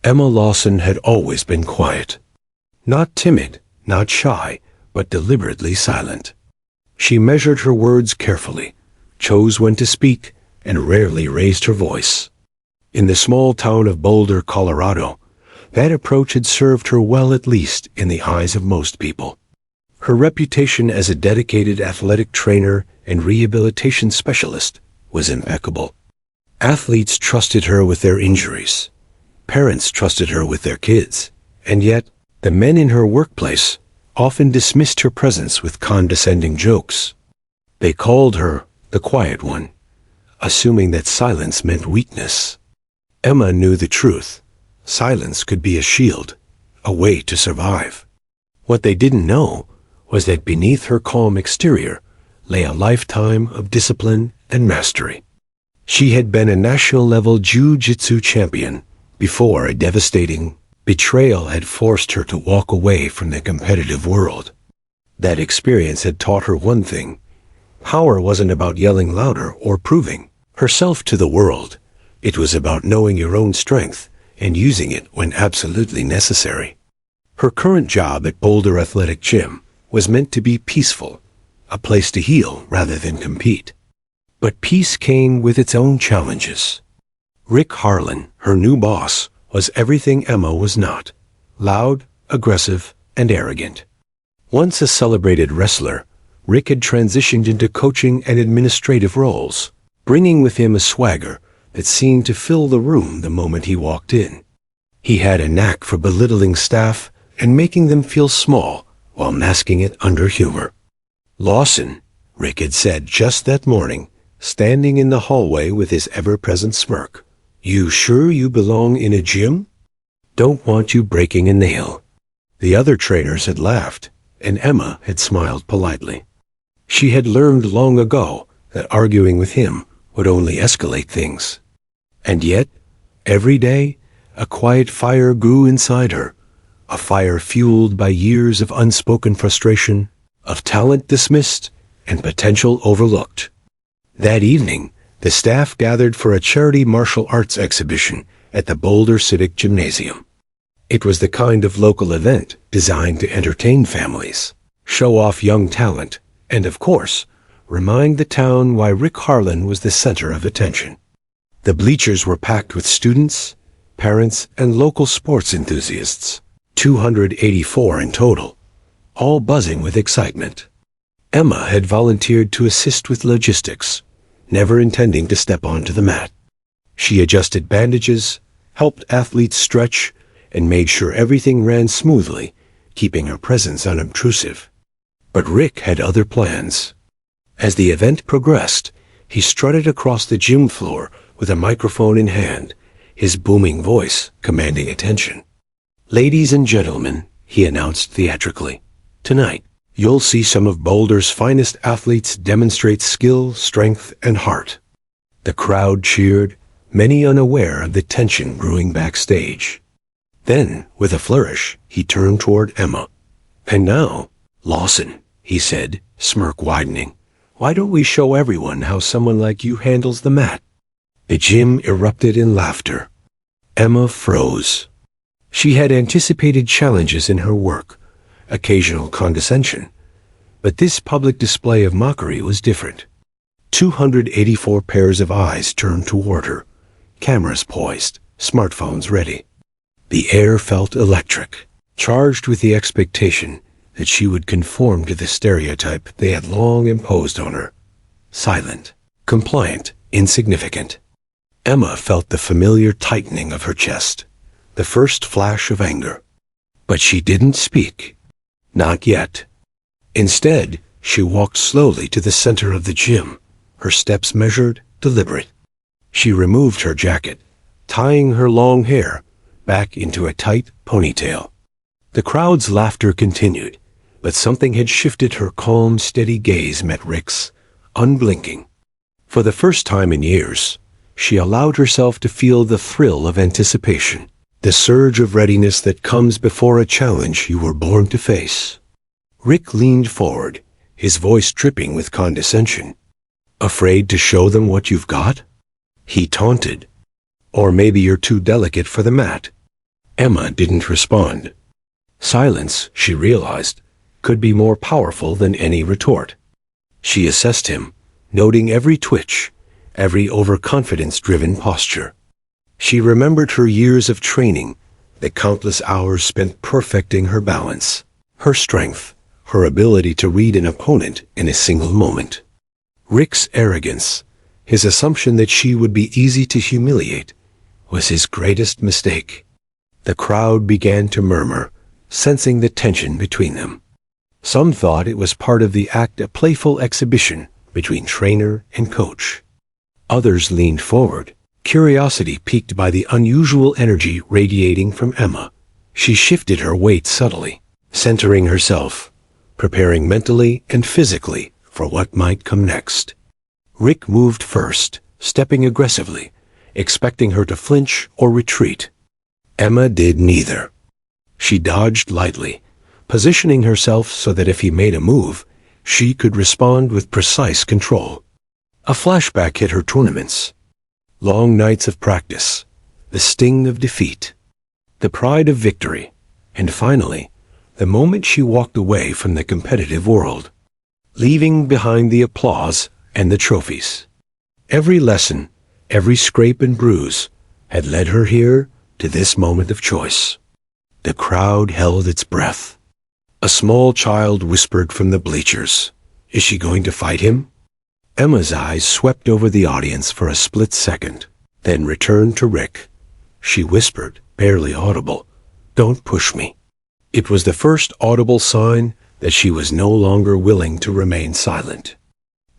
Emma Lawson had always been quiet. Not timid, not shy, but deliberately silent. She measured her words carefully, chose when to speak, and rarely raised her voice. In the small town of Boulder, Colorado, that approach had served her well, at least in the eyes of most people. Her reputation as a dedicated athletic trainer and rehabilitation specialist was impeccable. Athletes trusted her with their injuries. Parents trusted her with their kids. And yet, the men in her workplace often dismissed her presence with condescending jokes. They called her the quiet one, assuming that silence meant weakness. Emma knew the truth. Silence could be a shield, a way to survive. What they didn't know was that beneath her calm exterior lay a lifetime of discipline and mastery. She had been a national-level jiu-jitsu champion before a devastating betrayal had forced her to walk away from the competitive world. That experience had taught her one thing: power wasn't about yelling louder or proving herself to the world. It was about knowing your own strength and using it when absolutely necessary. Her current job at Boulder Athletic Gym was meant to be peaceful, a place to heal rather than compete. But peace came with its own challenges. Rick Harlan, her new boss, was everything Emma was not: loud, aggressive, and arrogant. Once a celebrated wrestler, Rick had transitioned into coaching and administrative roles, bringing with him a swagger that seemed to fill the room the moment he walked in. He had a knack for belittling staff and making them feel small while masking it under humor. "Lawson," Rick had said just that morning, standing in the hallway with his ever-present smirk, "you sure you belong in a gym? Don't want you breaking a nail." The other trainers had laughed, and Emma had smiled politely. She had learned long ago that arguing with him would only escalate things. And yet, every day, a quiet fire grew inside her, a fire fueled by years of unspoken frustration, of talent dismissed and potential overlooked. That evening, the staff gathered for a charity martial arts exhibition at the Boulder Civic Gymnasium. It was the kind of local event designed to entertain families, show off young talent, and of course, remind the town why Rick Harlan was the center of attention. The bleachers were packed with students, parents, and local sports enthusiasts, 284 in total, all buzzing with excitement. Emma had volunteered to assist with logistics, never intending to step onto the mat. She adjusted bandages, helped athletes stretch, and made sure everything ran smoothly, keeping her presence unobtrusive. But Rick had other plans. As the event progressed, he strutted across the gym floor with a microphone in hand, his booming voice commanding attention. "Ladies and gentlemen," he announced theatrically, "tonight, you'll see some of Boulder's finest athletes demonstrate skill, strength, and heart." The crowd cheered, many unaware of the tension brewing backstage. Then, with a flourish, he turned toward Emma. "And now, Lawson," he said, smirk widening, "why don't we show everyone how someone like you handles the mat?" The gym erupted in laughter. Emma froze. She had anticipated challenges in her work, occasional condescension, but this public display of mockery was different. 284 pairs of eyes turned toward her, cameras poised, smartphones ready. The air felt electric, charged with the expectation that she would conform to the stereotype they had long imposed on her: silent, compliant, insignificant. Emma felt the familiar tightening of her chest, the first flash of anger. But she didn't speak. Not yet. Instead, she walked slowly to the center of the gym, her steps measured, deliberate. She removed her jacket, tying her long hair back into a tight ponytail. The crowd's laughter continued, but something had shifted. Her calm, steady gaze met Rick's, unblinking. For the first time in years, she allowed herself to feel the thrill of anticipation, the surge of readiness that comes before a challenge you were born to face. Rick leaned forward, his voice dripping with condescension. "Afraid to show them what you've got?" he taunted. "Or maybe you're too delicate for the mat." Emma didn't respond. Silence, she realized, could be more powerful than any retort. She assessed him, noting every twitch, every overconfidence-driven posture. She remembered her years of training, the countless hours spent perfecting her balance, her strength, her ability to read an opponent in a single moment. Rick's arrogance, his assumption that she would be easy to humiliate, was his greatest mistake. The crowd began to murmur, sensing the tension between them. Some thought it was part of the act, a playful exhibition between trainer and coach. Others leaned forward, curiosity piqued by the unusual energy radiating from Emma. She shifted her weight subtly, centering herself, preparing mentally and physically for what might come next. Rick moved first, stepping aggressively, expecting her to flinch or retreat. Emma did neither. She dodged lightly, positioning herself so that if he made a move, she could respond with precise control. A flashback hit her tournaments. Long nights of practice, the sting of defeat, the pride of victory, and finally, the moment she walked away from the competitive world, leaving behind the applause and the trophies. Every lesson, every scrape and bruise, had led her here to this moment of choice. The crowd held its breath. A small child whispered from the bleachers, "Is she going to fight him?" Emma's eyes swept over the audience for a split second, then returned to Rick. She whispered, barely audible, "Don't push me." It was the first audible sign that she was no longer willing to remain silent.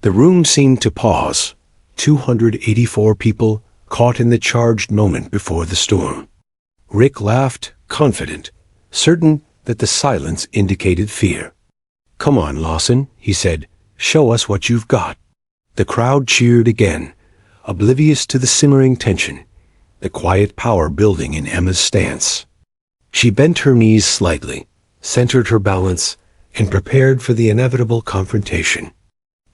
The room seemed to pause, 284 people caught in the charged moment before the storm. Rick laughed, confident, certain that the silence indicated fear. "Come on, Lawson," he said, "show us what you've got." The crowd cheered again, oblivious to the simmering tension, the quiet power building in Emma's stance. She bent her knees slightly, centered her balance, and prepared for the inevitable confrontation.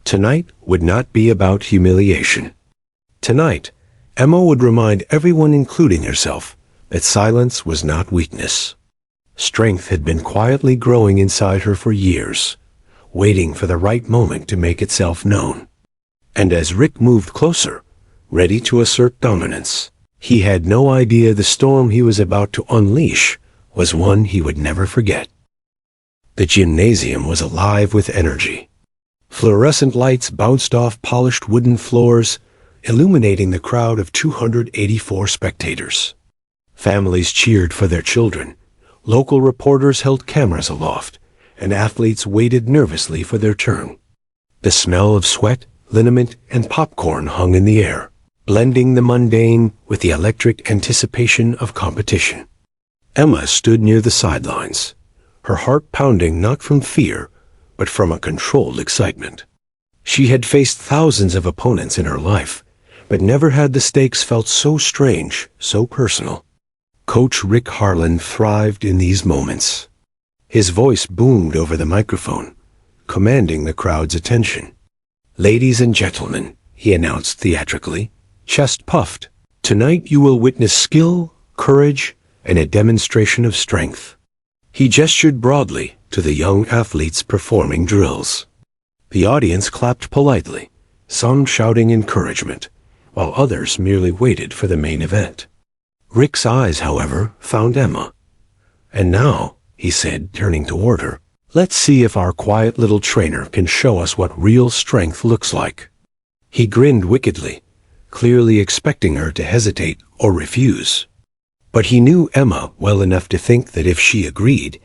Tonight would not be about humiliation. Tonight, Emma would remind everyone, including herself, that silence was not weakness. Strength had been quietly growing inside her for years, waiting for the right moment to make itself known. And as Rick moved closer, ready to assert dominance, he had no idea the storm he was about to unleash was one he would never forget. The gymnasium was alive with energy. Fluorescent lights bounced off polished wooden floors, illuminating the crowd of 284 spectators. Families cheered for their children, local reporters held cameras aloft, and athletes waited nervously for their turn. The smell of sweat, liniment, and popcorn hung in the air, blending the mundane with the electric anticipation of competition. Emma stood near the sidelines, her heart pounding not from fear, but from a controlled excitement. She had faced thousands of opponents in her life, but never had the stakes felt so strange, so personal. Coach Rick Harlan thrived in these moments. His voice boomed over the microphone, commanding the crowd's attention. "Ladies and gentlemen," he announced theatrically, chest puffed, "tonight you will witness skill, courage, and a demonstration of strength." He gestured broadly to the young athletes performing drills. The audience clapped politely, some shouting encouragement, while others merely waited for the main event. Rick's eyes, however, found Emma. "And now," he said, turning toward her, "let's see if our quiet little trainer can show us what real strength looks like." He grinned wickedly, clearly expecting her to hesitate or refuse. But he knew Emma well enough to think that if she agreed,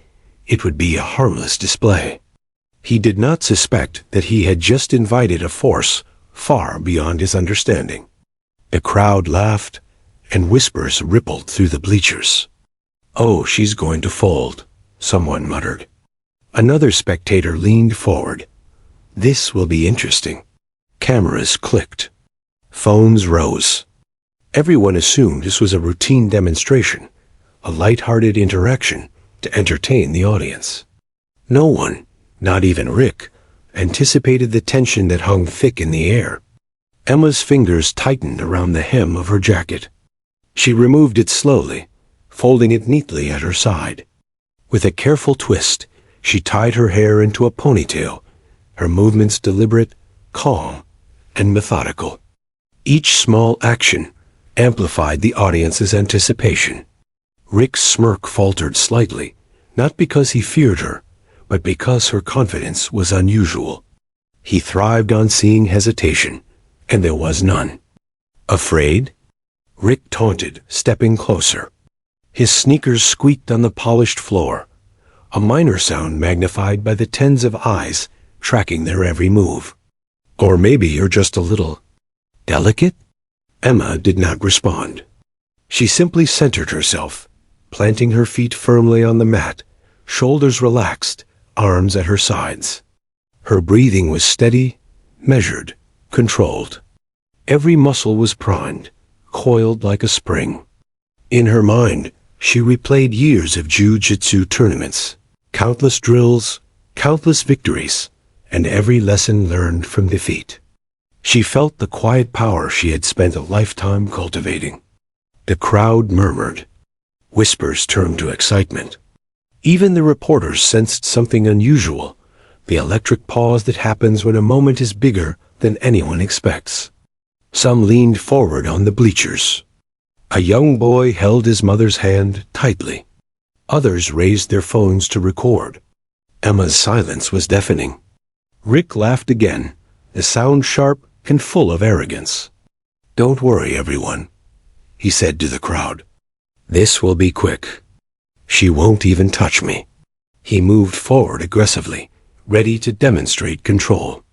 it would be a harmless display. He did not suspect that he had just invited a force far beyond his understanding. The crowd laughed, and whispers rippled through the bleachers. "Oh, she's going to fold," someone muttered. Another spectator leaned forward. "This will be interesting." Cameras clicked. Phones rose. Everyone assumed this was a routine demonstration, a light-hearted interaction to entertain the audience. No one, not even Rick, anticipated the tension that hung thick in the air. Emma's fingers tightened around the hem of her jacket. She removed it slowly, folding it neatly at her side. With a careful twist, she tied her hair into a ponytail, her movements deliberate, calm, and methodical. Each small action amplified the audience's anticipation. Rick's smirk faltered slightly, not because he feared her, but because her confidence was unusual. He thrived on seeing hesitation, and there was none. Afraid? Rick taunted, stepping closer. His sneakers squeaked on the polished floor, a minor sound magnified by the tens of eyes tracking their every move. Or maybe you're just a little delicate? Emma did not respond. She simply centered herself, planting her feet firmly on the mat, shoulders relaxed, arms at her sides. Her breathing was steady, measured, controlled. Every muscle was primed, coiled like a spring. In her mind, she replayed years of jiu-jitsu tournaments, countless drills, countless victories, and every lesson learned from defeat. She felt the quiet power she had spent a lifetime cultivating. The crowd murmured. Whispers turned to excitement. Even the reporters sensed something unusual, the electric pause that happens when a moment is bigger than anyone expects. Some leaned forward on the bleachers. A young boy held his mother's hand tightly. Others raised their phones to record. Emma's silence was deafening. Rick laughed again, the sound sharp and full of arrogance. "Don't worry, everyone," he said to the crowd. "This will be quick. She won't even touch me." He moved forward aggressively, ready to demonstrate control.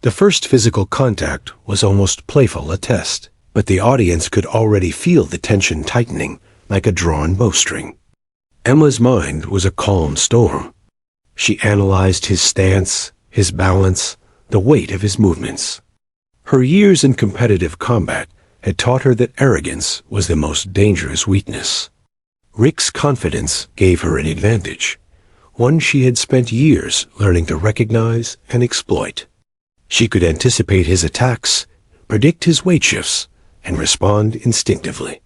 The first physical contact was almost playful, a test, but the audience could already feel the tension tightening like a drawn bowstring. Emma's mind was a calm storm. She analyzed his stance, his balance, the weight of his movements. Her years in competitive combat had taught her that arrogance was the most dangerous weakness. Rick's confidence gave her an advantage, one she had spent years learning to recognize and exploit. She could anticipate his attacks, predict his weight shifts, and respond instinctively.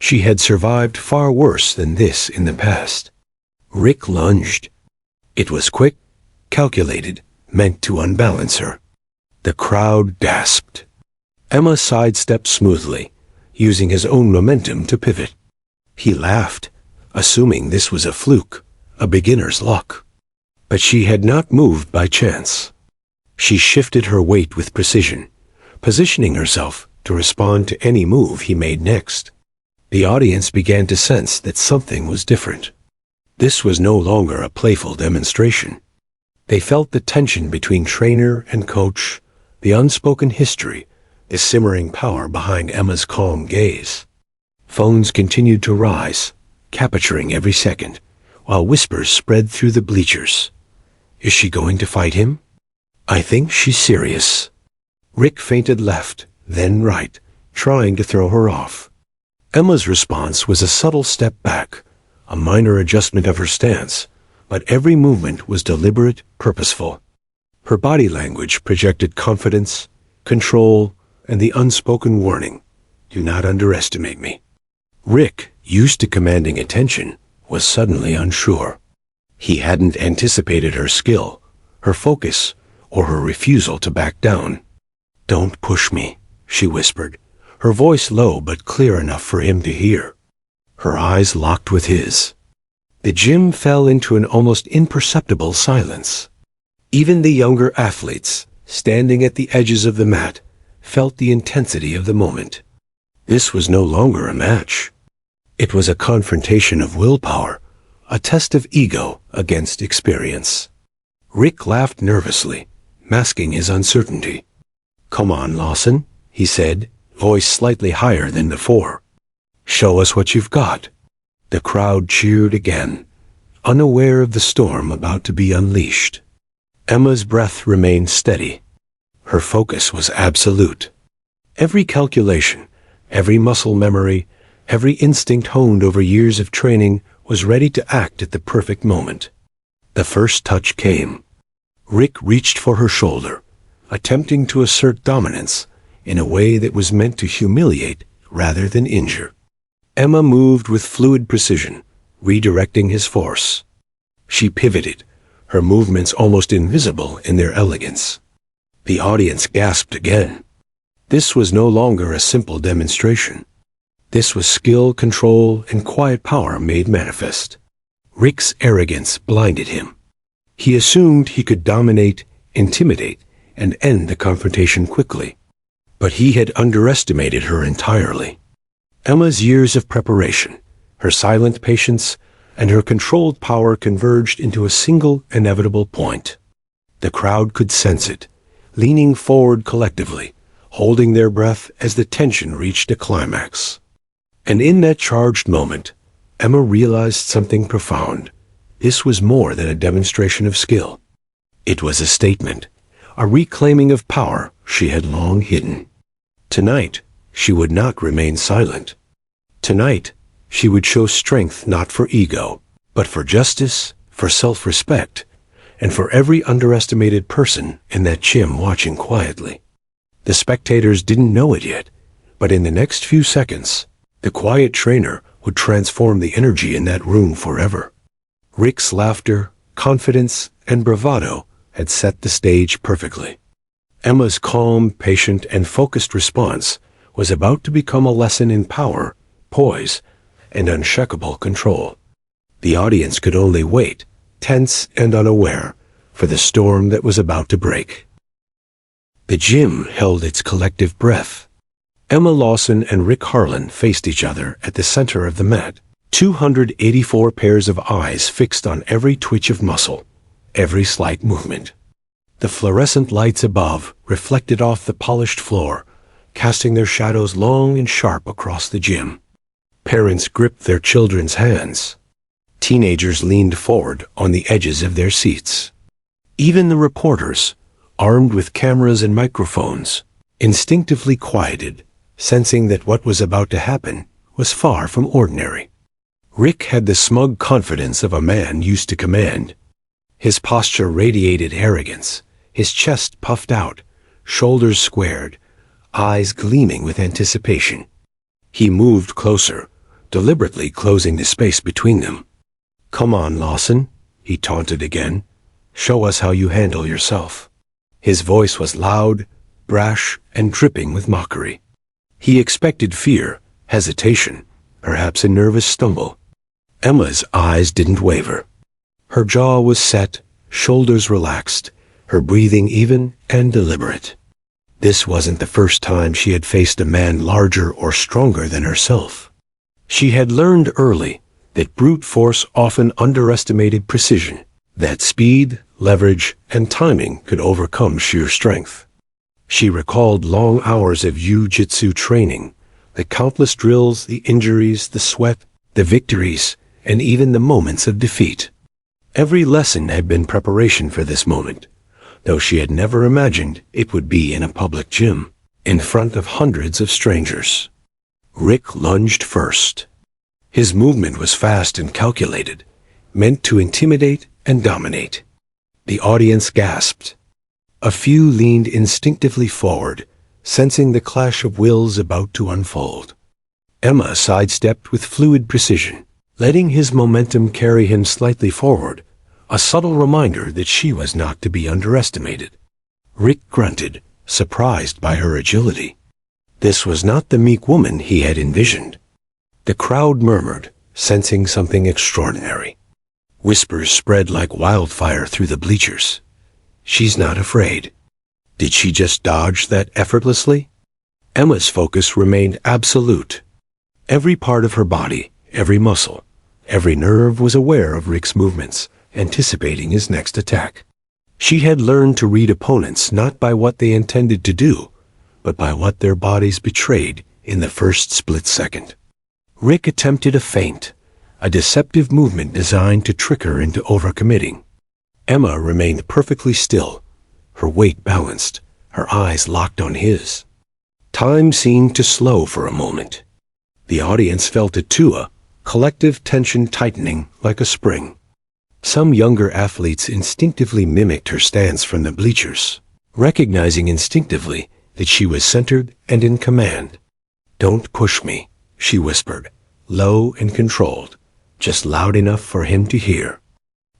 She had survived far worse than this in the past. Rick lunged. It was quick, calculated, meant to unbalance her. The crowd gasped. Emma sidestepped smoothly, using his own momentum to pivot. He laughed, assuming this was a fluke, a beginner's luck. But she had not moved by chance. She shifted her weight with precision, positioning herself to respond to any move he made next. The audience began to sense that something was different. This was no longer a playful demonstration. They felt the tension between trainer and coach, the unspoken history, the simmering power behind Emma's calm gaze. Phones continued to rise, capturing every second, while whispers spread through the bleachers. "Is she going to fight him? I think she's serious." Rick feinted left, then right, trying to throw her off. Emma's response was a subtle step back, a minor adjustment of her stance, but every movement was deliberate, purposeful. Her body language projected confidence, control, and the unspoken warning, "Do not underestimate me." Rick, used to commanding attention, was suddenly unsure. He hadn't anticipated her skill, her focus, or her refusal to back down. "Don't push me," she whispered, her voice low but clear enough for him to hear. Her eyes locked with his. The gym fell into an almost imperceptible silence. Even the younger athletes, standing at the edges of the mat, felt the intensity of the moment. This was no longer a match. It was a confrontation of willpower, a test of ego against experience. Rick laughed nervously, masking his uncertainty. "Come on, Lawson," he said, voice slightly higher than before. "Show us what you've got." The crowd cheered again, unaware of the storm about to be unleashed. Emma's breath remained steady. Her focus was absolute. Every calculation, every muscle memory, every instinct honed over years of training was ready to act at the perfect moment. The first touch came. Rick reached for her shoulder, attempting to assert dominance in a way that was meant to humiliate rather than injure. Emma moved with fluid precision, redirecting his force. She pivoted, her movements almost invisible in their elegance. The audience gasped again. This was no longer a simple demonstration. This was skill, control, and quiet power made manifest. Rick's arrogance blinded him. He assumed he could dominate, intimidate, and end the confrontation quickly. But he had underestimated her entirely. Emma's years of preparation, her silent patience, and her controlled power converged into a single inevitable point. The crowd could sense it, leaning forward collectively, holding their breath as the tension reached a climax. And in that charged moment, Emma realized something profound. This was more than a demonstration of skill. It was a statement, a reclaiming of power she had long hidden. Tonight, she would not remain silent. Tonight, she would show strength not for ego, but for justice, for self-respect, and for every underestimated person in that gym watching quietly. The spectators didn't know it yet, but in the next few seconds, the quiet trainer would transform the energy in that room forever. Rick's laughter, confidence, and bravado had set the stage perfectly. Emma's calm, patient, and focused response was about to become a lesson in power, poise, and unshakable control. The audience could only wait, tense and unaware, for the storm that was about to break. The gym held its collective breath. Emma Lawson and Rick Harlan faced each other at the center of the mat, 284 pairs of eyes fixed on every twitch of muscle, every slight movement. The fluorescent lights above reflected off the polished floor, casting their shadows long and sharp across the gym. Parents gripped their children's hands. Teenagers leaned forward on the edges of their seats. Even the reporters, armed with cameras and microphones, instinctively quieted, sensing that what was about to happen was far from ordinary. Rick had the smug confidence of a man used to command. His posture radiated arrogance, his chest puffed out, shoulders squared, eyes gleaming with anticipation. He moved closer, deliberately closing the space between them. "Come on, Lawson," he taunted again. "Show us how you handle yourself." His voice was loud, brash, and dripping with mockery. He expected fear, hesitation, perhaps a nervous stumble. Emma's eyes didn't waver. Her jaw was set, shoulders relaxed, her breathing even and deliberate. This wasn't the first time she had faced a man larger or stronger than herself. She had learned early that brute force often underestimated precision, that speed, leverage, and timing could overcome sheer strength. She recalled long hours of jiu-jitsu training, the countless drills, the injuries, the sweat, the victories, and even the moments of defeat. Every lesson had been preparation for this moment, though she had never imagined it would be in a public gym, in front of hundreds of strangers. Rick lunged first. His movement was fast and calculated, meant to intimidate and dominate. The audience gasped. A few leaned instinctively forward, sensing the clash of wills about to unfold. Emma sidestepped with fluid precision, letting his momentum carry him slightly forward, a subtle reminder that she was not to be underestimated. Rick grunted, surprised by her agility. This was not the meek woman he had envisioned. The crowd murmured, sensing something extraordinary. Whispers spread like wildfire through the bleachers. "She's not afraid. Did she just dodge that effortlessly?" Emma's focus remained absolute. Every part of her body, every muscle, every nerve was aware of Rick's movements, anticipating his next attack. She had learned to read opponents not by what they intended to do, but by what their bodies betrayed in the first split second. Rick attempted a feint, a deceptive movement designed to trick her into overcommitting. Emma remained perfectly still, her weight balanced, her eyes locked on his. Time seemed to slow for a moment. The audience felt it too, a collective tension tightening like a spring. Some younger athletes instinctively mimicked her stance from the bleachers, recognizing instinctively that she was centered and in command. "Don't push me," she whispered, low and controlled, just loud enough for him to hear.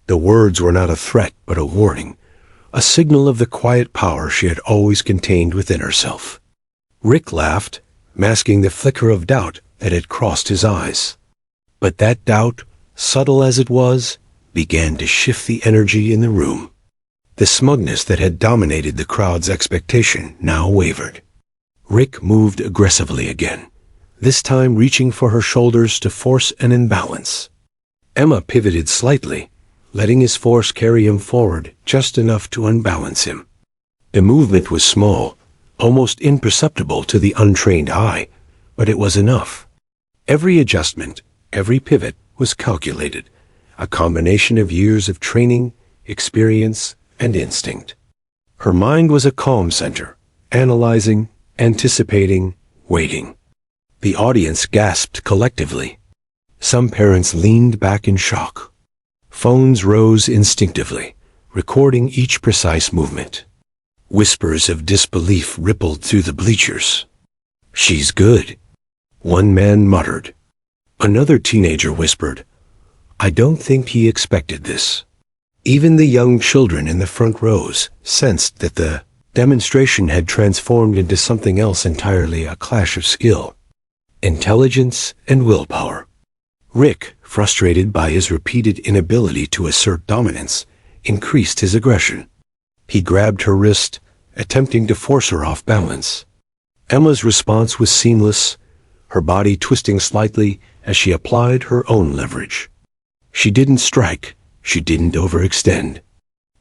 The words were not a threat but a warning, a signal of the quiet power she had always contained within herself. Rick laughed, masking the flicker of doubt that had crossed his eyes. But that doubt, subtle as it was, began to shift the energy in the room. The smugness that had dominated the crowd's expectation now wavered. Rick moved aggressively again, this time reaching for her shoulders to force an imbalance. Emma pivoted slightly, letting his force carry him forward just enough to unbalance him. The movement was small, almost imperceptible to the untrained eye, but it was enough. Every adjustment, every pivot was calculated, a combination of years of training, experience, and instinct. Her mind was a calm center, analyzing, anticipating, waiting. The audience gasped collectively. Some parents leaned back in shock. Phones rose instinctively, recording each precise movement. Whispers of disbelief rippled through the bleachers. "She's good," one man muttered. Another teenager whispered, "I don't think he expected this." Even the young children in the front rows sensed that the demonstration had transformed into something else entirely, a clash of skill, intelligence, and willpower. Rick, frustrated by his repeated inability to assert dominance, increased his aggression. He grabbed her wrist, attempting to force her off balance. Emma's response was seamless, her body twisting slightly as she applied her own leverage. She didn't strike, she didn't overextend.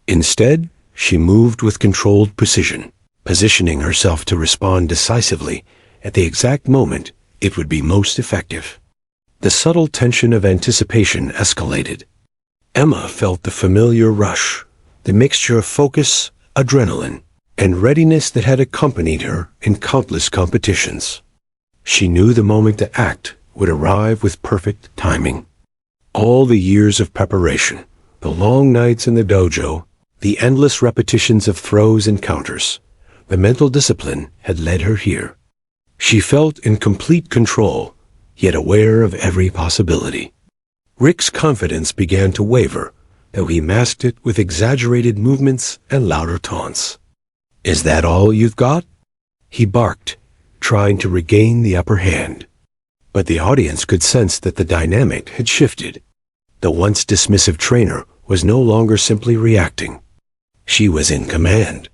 Instead, she moved with controlled precision, positioning herself to respond decisively at the exact moment it would be most effective. The subtle tension of anticipation escalated. Emma felt the familiar rush, the mixture of focus, adrenaline, and readiness that had accompanied her in countless competitions. She knew the moment to act would arrive with perfect timing. All the years of preparation, the long nights in the dojo, the endless repetitions of throws and counters, the mental discipline had led her here. She felt in complete control, yet aware of every possibility. Rick's confidence began to waver, though he masked it with exaggerated movements and louder taunts. "Is that all you've got?" he barked, trying to regain the upper hand. But the audience could sense that the dynamic had shifted. The once dismissive trainer was no longer simply reacting. She was in command.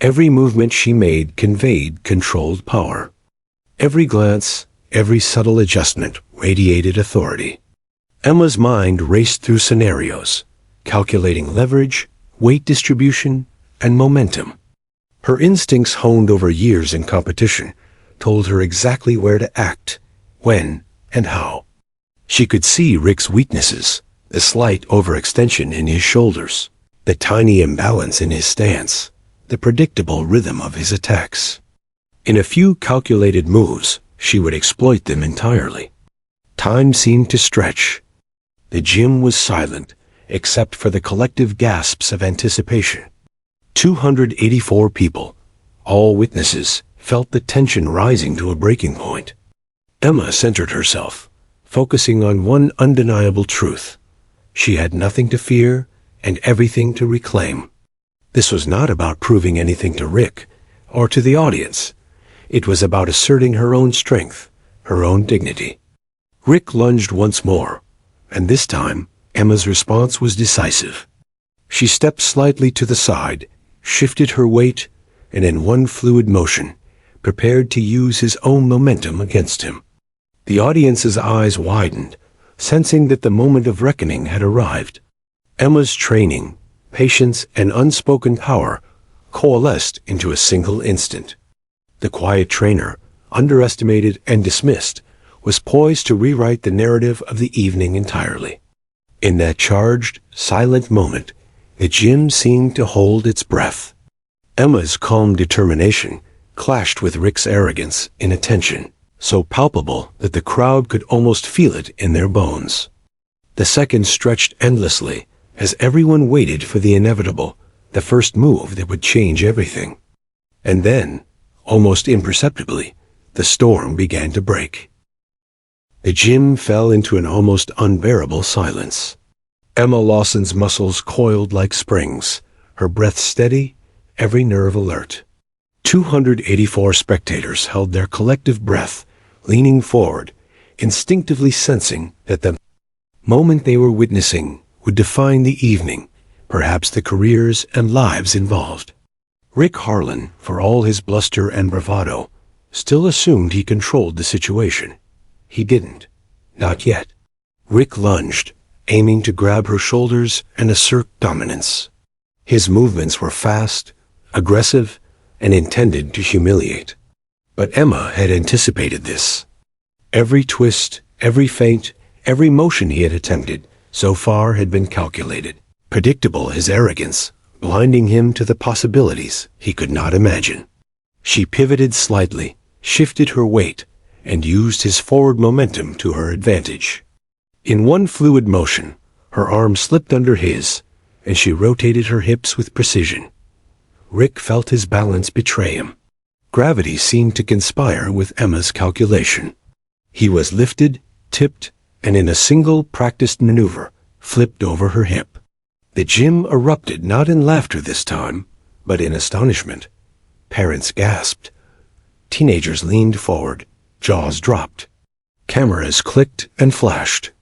Every movement she made conveyed controlled power. Every glance, every subtle adjustment radiated authority. Emma's mind raced through scenarios, calculating leverage, weight distribution, and momentum. Her instincts, honed over years in competition, told her exactly where to act, when, and how. She could see Rick's weaknesses, the slight overextension in his shoulders, the tiny imbalance in his stance, the predictable rhythm of his attacks. In a few calculated moves, she would exploit them entirely. Time seemed to stretch. The gym was silent, except for the collective gasps of anticipation. 284 people, all witnesses, felt the tension rising to a breaking point. Emma centered herself, focusing on one undeniable truth. She had nothing to fear and everything to reclaim. This was not about proving anything to Rick or to the audience. It was about asserting her own strength, her own dignity. Rick lunged once more, and this time Emma's response was decisive. She stepped slightly to the side, shifted her weight, and in one fluid motion, prepared to use his own momentum against him. The audience's eyes widened, sensing that the moment of reckoning had arrived. Emma's training, patience, and unspoken power coalesced into a single instant. The quiet trainer, underestimated and dismissed, was poised to rewrite the narrative of the evening entirely. In that charged, silent moment, the gym seemed to hold its breath. Emma's calm determination clashed with Rick's arrogance in a tension so palpable that the crowd could almost feel it in their bones. The seconds stretched endlessly as everyone waited for the inevitable, the first move that would change everything. And then, almost imperceptibly, the storm began to break. The gym fell into an almost unbearable silence. Emma Lawson's muscles coiled like springs, her breath steady, every nerve alert. 284 spectators held their collective breath, leaning forward, instinctively sensing that the moment they were witnessing would define the evening, perhaps the careers and lives involved. Rick Harlan, for all his bluster and bravado, still assumed he controlled the situation. He didn't. Not yet. Rick lunged, aiming to grab her shoulders and assert dominance. His movements were fast, aggressive, and intended to humiliate. But Emma had anticipated this. Every twist, every feint, every motion he had attempted so far had been calculated. Predictable his arrogance, blinding him to the possibilities he could not imagine. She pivoted slightly, shifted her weight, and used his forward momentum to her advantage. In one fluid motion, her arm slipped under his, and she rotated her hips with precision. Rick felt his balance betray him. Gravity seemed to conspire with Emma's calculation. He was lifted, tipped, and in a single practiced maneuver, flipped over her hip. The gym erupted not in laughter this time, but in astonishment. Parents gasped. Teenagers leaned forward, jaws dropped. Cameras clicked and flashed.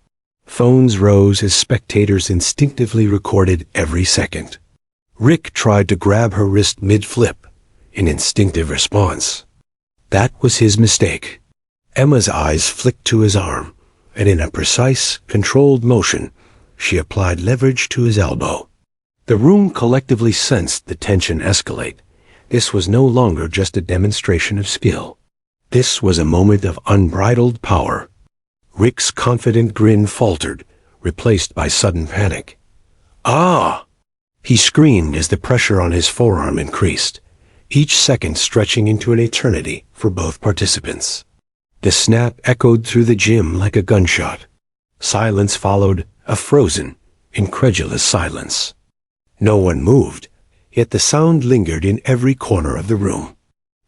Phones rose as spectators instinctively recorded every second. Rick tried to grab her wrist mid-flip, in instinctive response. That was his mistake. Emma's eyes flicked to his arm, and in a precise, controlled motion, she applied leverage to his elbow. The room collectively sensed the tension escalate. This was no longer just a demonstration of skill. This was a moment of unbridled power. Rick's confident grin faltered, replaced by sudden panic. "Ah!" He screamed as the pressure on his forearm increased, each second stretching into an eternity for both participants. The snap echoed through the gym like a gunshot. Silence followed, a frozen, incredulous silence. No one moved, yet the sound lingered in every corner of the room.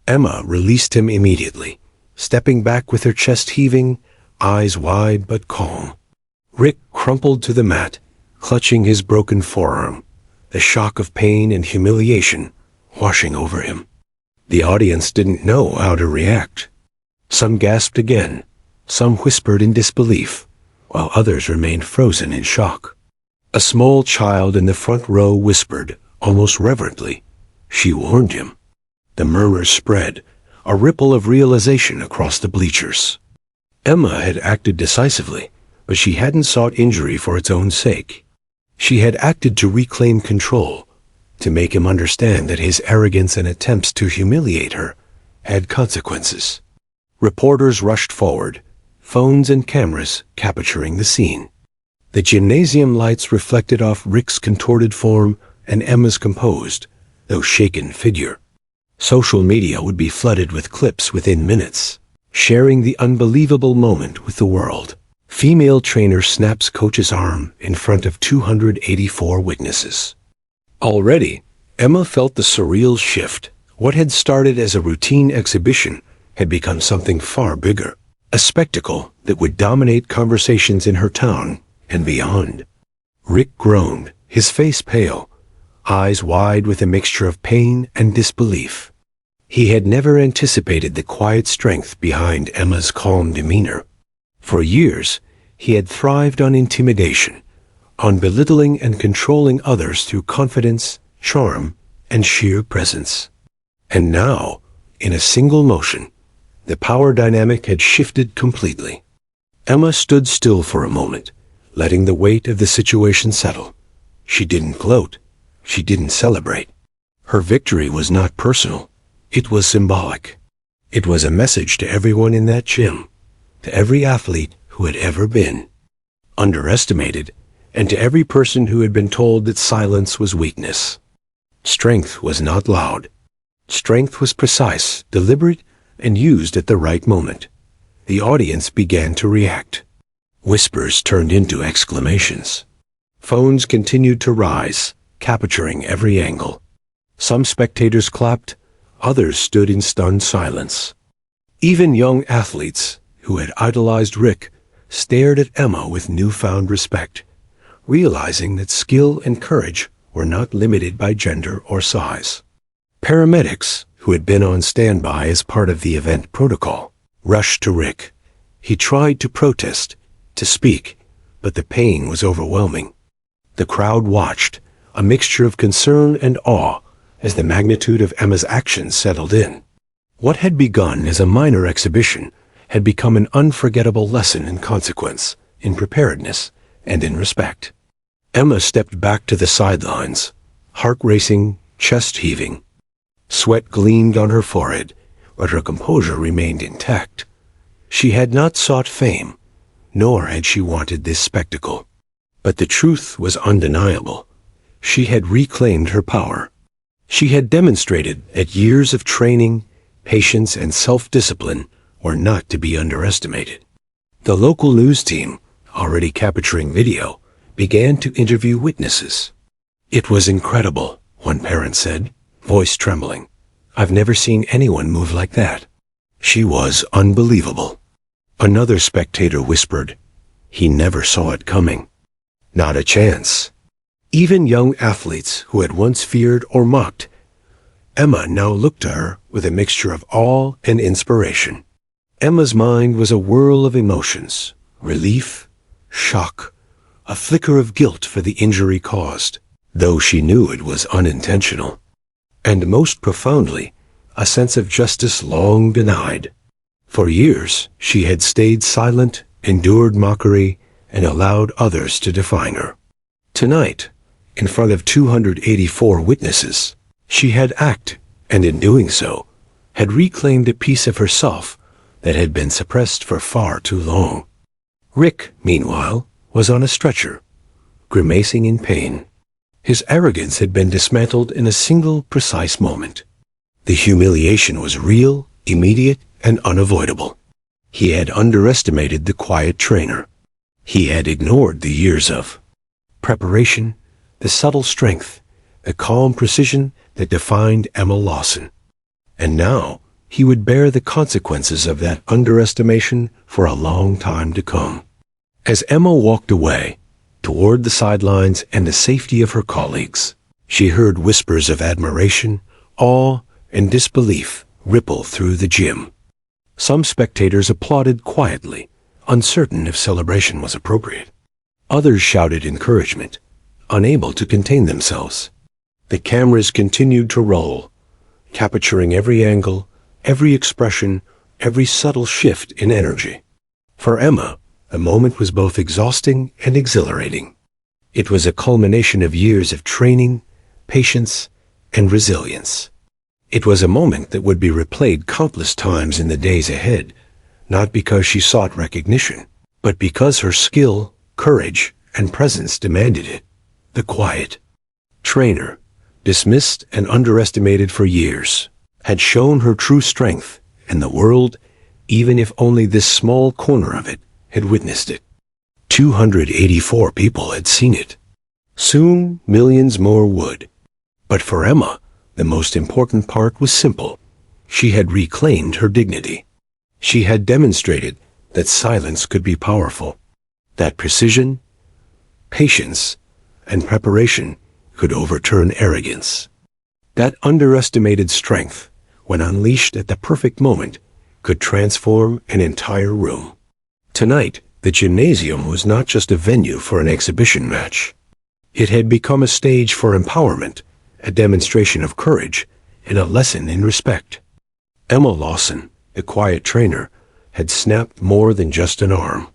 Emma released him immediately, stepping back with her chest heaving, eyes wide but calm. Rick crumpled to the mat, clutching his broken forearm, the shock of pain and humiliation washing over him. The audience didn't know how to react. Some gasped again, some whispered in disbelief, while others remained frozen in shock. A small child in the front row whispered, almost reverently, "She warned him." The murmurs spread, a ripple of realization across the bleachers. Emma had acted decisively, but she hadn't sought injury for its own sake. She had acted to reclaim control, to make him understand that his arrogance and attempts to humiliate her had consequences. Reporters rushed forward, phones and cameras capturing the scene. The gymnasium lights reflected off Rick's contorted form and Emma's composed, though shaken figure. Social media would be flooded with clips within minutes, sharing the unbelievable moment with the world. Female trainer snaps coach's arm in front of 284 witnesses. Already, Emma felt the surreal shift. What had started as a routine exhibition had become something far bigger, a spectacle that would dominate conversations in her town and beyond. Rick groaned, his face pale, eyes wide with a mixture of pain and disbelief. He had never anticipated the quiet strength behind Emma's calm demeanor. For years, he had thrived on intimidation, on belittling and controlling others through confidence, charm, and sheer presence. And now, in a single motion, the power dynamic had shifted completely. Emma stood still for a moment, letting the weight of the situation settle. She didn't gloat. She didn't celebrate. Her victory was not personal. It was symbolic. It was a message to everyone in that gym, to every athlete who had ever been underestimated, and to every person who had been told that silence was weakness. Strength was not loud. Strength was precise, deliberate, and used at the right moment. The audience began to react. Whispers turned into exclamations. Phones continued to rise, capturing every angle. Some spectators clapped, others stood in stunned silence. Even young athletes, who had idolized Rick, stared at Emma with newfound respect, realizing that skill and courage were not limited by gender or size. Paramedics, who had been on standby as part of the event protocol, rushed to Rick. He tried to protest, to speak, but the pain was overwhelming. The crowd watched, a mixture of concern and awe, as the magnitude of Emma's actions settled in. What had begun as a minor exhibition had become an unforgettable lesson in consequence, in preparedness, and in respect. Emma stepped back to the sidelines, heart racing, chest heaving. Sweat gleamed on her forehead, but her composure remained intact. She had not sought fame, nor had she wanted this spectacle. But the truth was undeniable. She had reclaimed her power. She had demonstrated that years of training, patience, and self-discipline were not to be underestimated. The local news team, already capturing video, began to interview witnesses. "It was incredible," one parent said, voice trembling. "I've never seen anyone move like that. She was unbelievable." Another spectator whispered, "He never saw it coming." Not a chance. Even young athletes who had once feared or mocked Emma now looked to her with a mixture of awe and inspiration. Emma's mind was a whirl of emotions: relief, shock, a flicker of guilt for the injury caused, though she knew it was unintentional, and most profoundly, a sense of justice long denied. For years, she had stayed silent, endured mockery, and allowed others to define her. Tonight, in front of 284 witnesses, she had acted, and in doing so, had reclaimed a piece of herself that had been suppressed for far too long. Rick, meanwhile, was on a stretcher, grimacing in pain. His arrogance had been dismantled in a single precise moment. The humiliation was real, immediate, and unavoidable. He had underestimated the quiet trainer. He had ignored the years of preparation, the subtle strength, the calm precision that defined Emma Lawson. And now he would bear the consequences of that underestimation for a long time to come. As Emma walked away, toward the sidelines and the safety of her colleagues, she heard whispers of admiration, awe, and disbelief ripple through the gym. Some spectators applauded quietly, uncertain if celebration was appropriate. Others shouted encouragement, unable to contain themselves. The cameras continued to roll, capturing every angle, every expression, every subtle shift in energy. For Emma, the moment was both exhausting and exhilarating. It was a culmination of years of training, patience, and resilience. It was a moment that would be replayed countless times in the days ahead, not because she sought recognition, but because her skill, courage, and presence demanded it. The quiet trainer, dismissed and underestimated for years, had shown her true strength, and the world, even if only this small corner of it, had witnessed it. 284 people had seen it. Soon, millions more would. But for Emma, the most important part was simple. She had reclaimed her dignity. She had demonstrated that silence could be powerful, that precision, patience, and preparation could overturn arrogance. That underestimated strength, when unleashed at the perfect moment, could transform an entire room. Tonight, the gymnasium was not just a venue for an exhibition match. It had become a stage for empowerment, a demonstration of courage, and a lesson in respect. Emma Lawson, the quiet trainer, had snapped more than just an arm.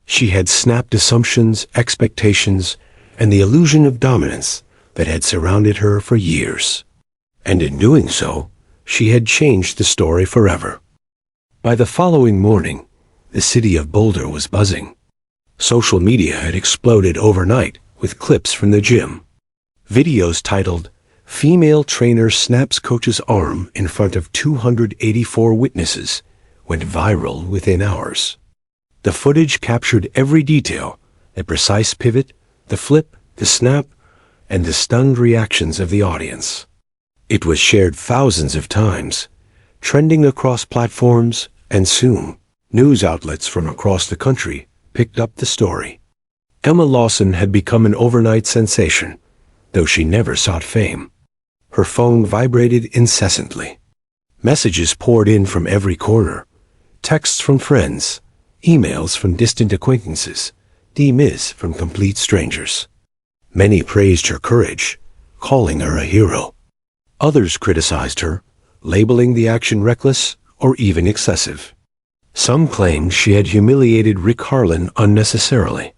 She had snapped assumptions, expectations, and the illusion of dominance that had surrounded her for years. And in doing so, she had changed the story forever. By the following morning, the city of Boulder was buzzing. Social media had exploded overnight with clips from the gym. Videos titled, "Female Trainer Snaps Coach's Arm in Front of 284 Witnesses," went viral within hours. The footage captured every detail, the precise pivot, the flip, the snap, and the stunned reactions of the audience. It was shared thousands of times, trending across platforms, and soon, news outlets from across the country picked up the story. Emma Lawson had become an overnight sensation, though she never sought fame. Her phone vibrated incessantly. Messages poured in from every corner. Texts from friends, emails from distant acquaintances, DMs from complete strangers. Many praised her courage, calling her a hero. Others criticized her, labeling the action reckless or even excessive. Some claimed she had humiliated Rick Harlan unnecessarily.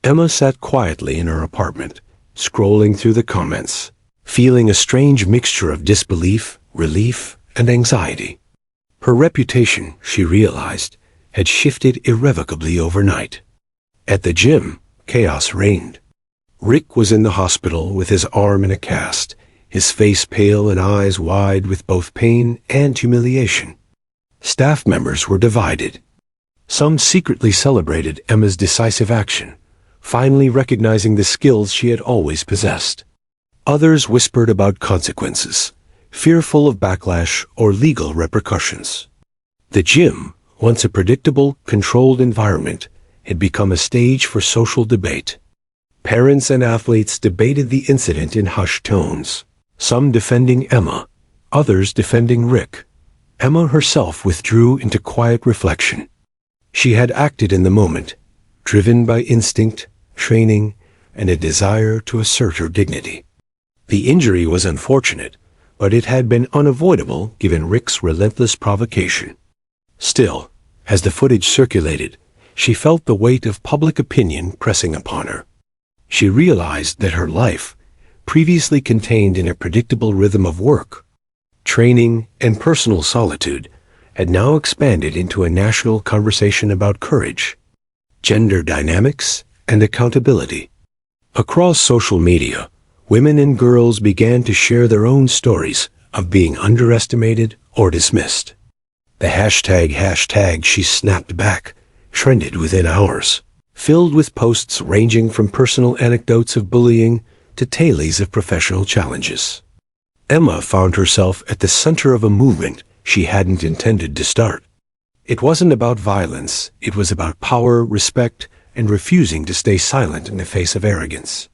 Emma sat quietly in her apartment, scrolling through the comments, feeling a strange mixture of disbelief, relief, and anxiety. Her reputation, she realized, had shifted irrevocably overnight. At the gym, chaos reigned. Rick was in the hospital with his arm in a cast, his face pale and eyes wide with both pain and humiliation. Staff members were divided. Some secretly celebrated Emma's decisive action, finally recognizing the skills she had always possessed. Others whispered about consequences, fearful of backlash or legal repercussions. The gym, once a predictable, controlled environment, had become a stage for social debate. Parents and athletes debated the incident in hushed tones, some defending Emma, others defending Rick. Emma herself withdrew into quiet reflection. She had acted in the moment, driven by instinct, training, and a desire to assert her dignity. The injury was unfortunate, but it had been unavoidable given Rick's relentless provocation. Still, as the footage circulated, she felt the weight of public opinion pressing upon her. She realized that her life, previously contained in a predictable rhythm of work, training, and personal solitude, had now expanded into a national conversation about courage, gender dynamics, and accountability. Across social media, women and girls began to share their own stories of being underestimated or dismissed. The hashtag she snapped back trended within hours, filled with posts ranging from personal anecdotes of bullying to tales of professional challenges. Emma found herself at the center of a movement she hadn't intended to start. It wasn't about violence, it was about power, respect, and refusing to stay silent in the face of arrogance.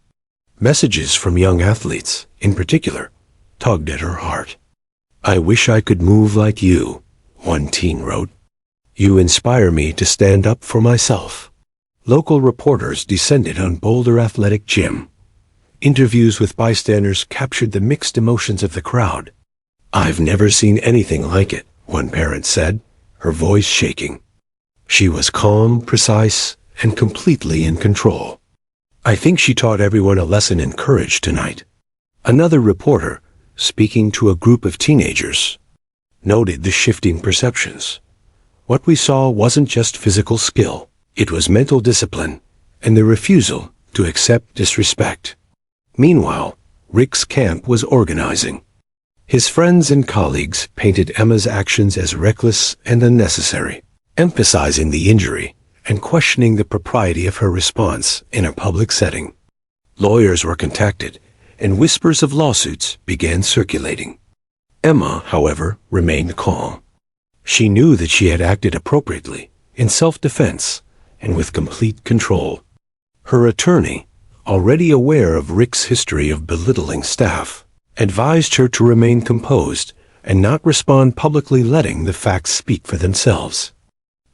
Messages from young athletes, in particular, tugged at her heart. "I wish I could move like you," one teen wrote. "You inspire me to stand up for myself." Local reporters descended on Boulder Athletic Gym. Interviews with bystanders captured the mixed emotions of the crowd. "I've never seen anything like it," one parent said, her voice shaking. She was calm, precise, and completely in control. "I think she taught everyone a lesson in courage tonight." Another reporter, speaking to a group of teenagers, noted the shifting perceptions. What we saw wasn't just physical skill, it was mental discipline and the refusal to accept disrespect. Meanwhile, Rick's camp was organizing. His friends and colleagues painted Emma's actions as reckless and unnecessary, emphasizing the injury and questioning the propriety of her response in a public setting. Lawyers were contacted, and whispers of lawsuits began circulating. Emma, however, remained calm. She knew that she had acted appropriately, in self-defense, and with complete control. Her attorney, already aware of Rick's history of belittling staff, advised her to remain composed and not respond publicly, letting the facts speak for themselves.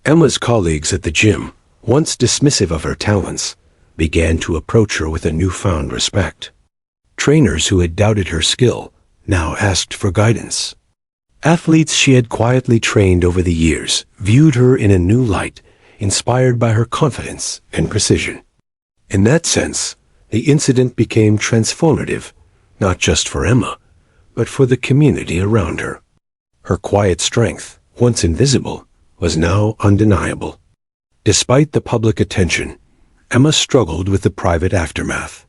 Emma's colleagues at the gym, once dismissive of her talents, began to approach her with a newfound respect. Trainers who had doubted her skill now asked for guidance. Athletes she had quietly trained over the years viewed her in a new light, inspired by her confidence and precision. In that sense, the incident became transformative, not just for Emma, but for the community around her. Her quiet strength, once invisible, was now undeniable. Despite the public attention, Emma struggled with the private aftermath.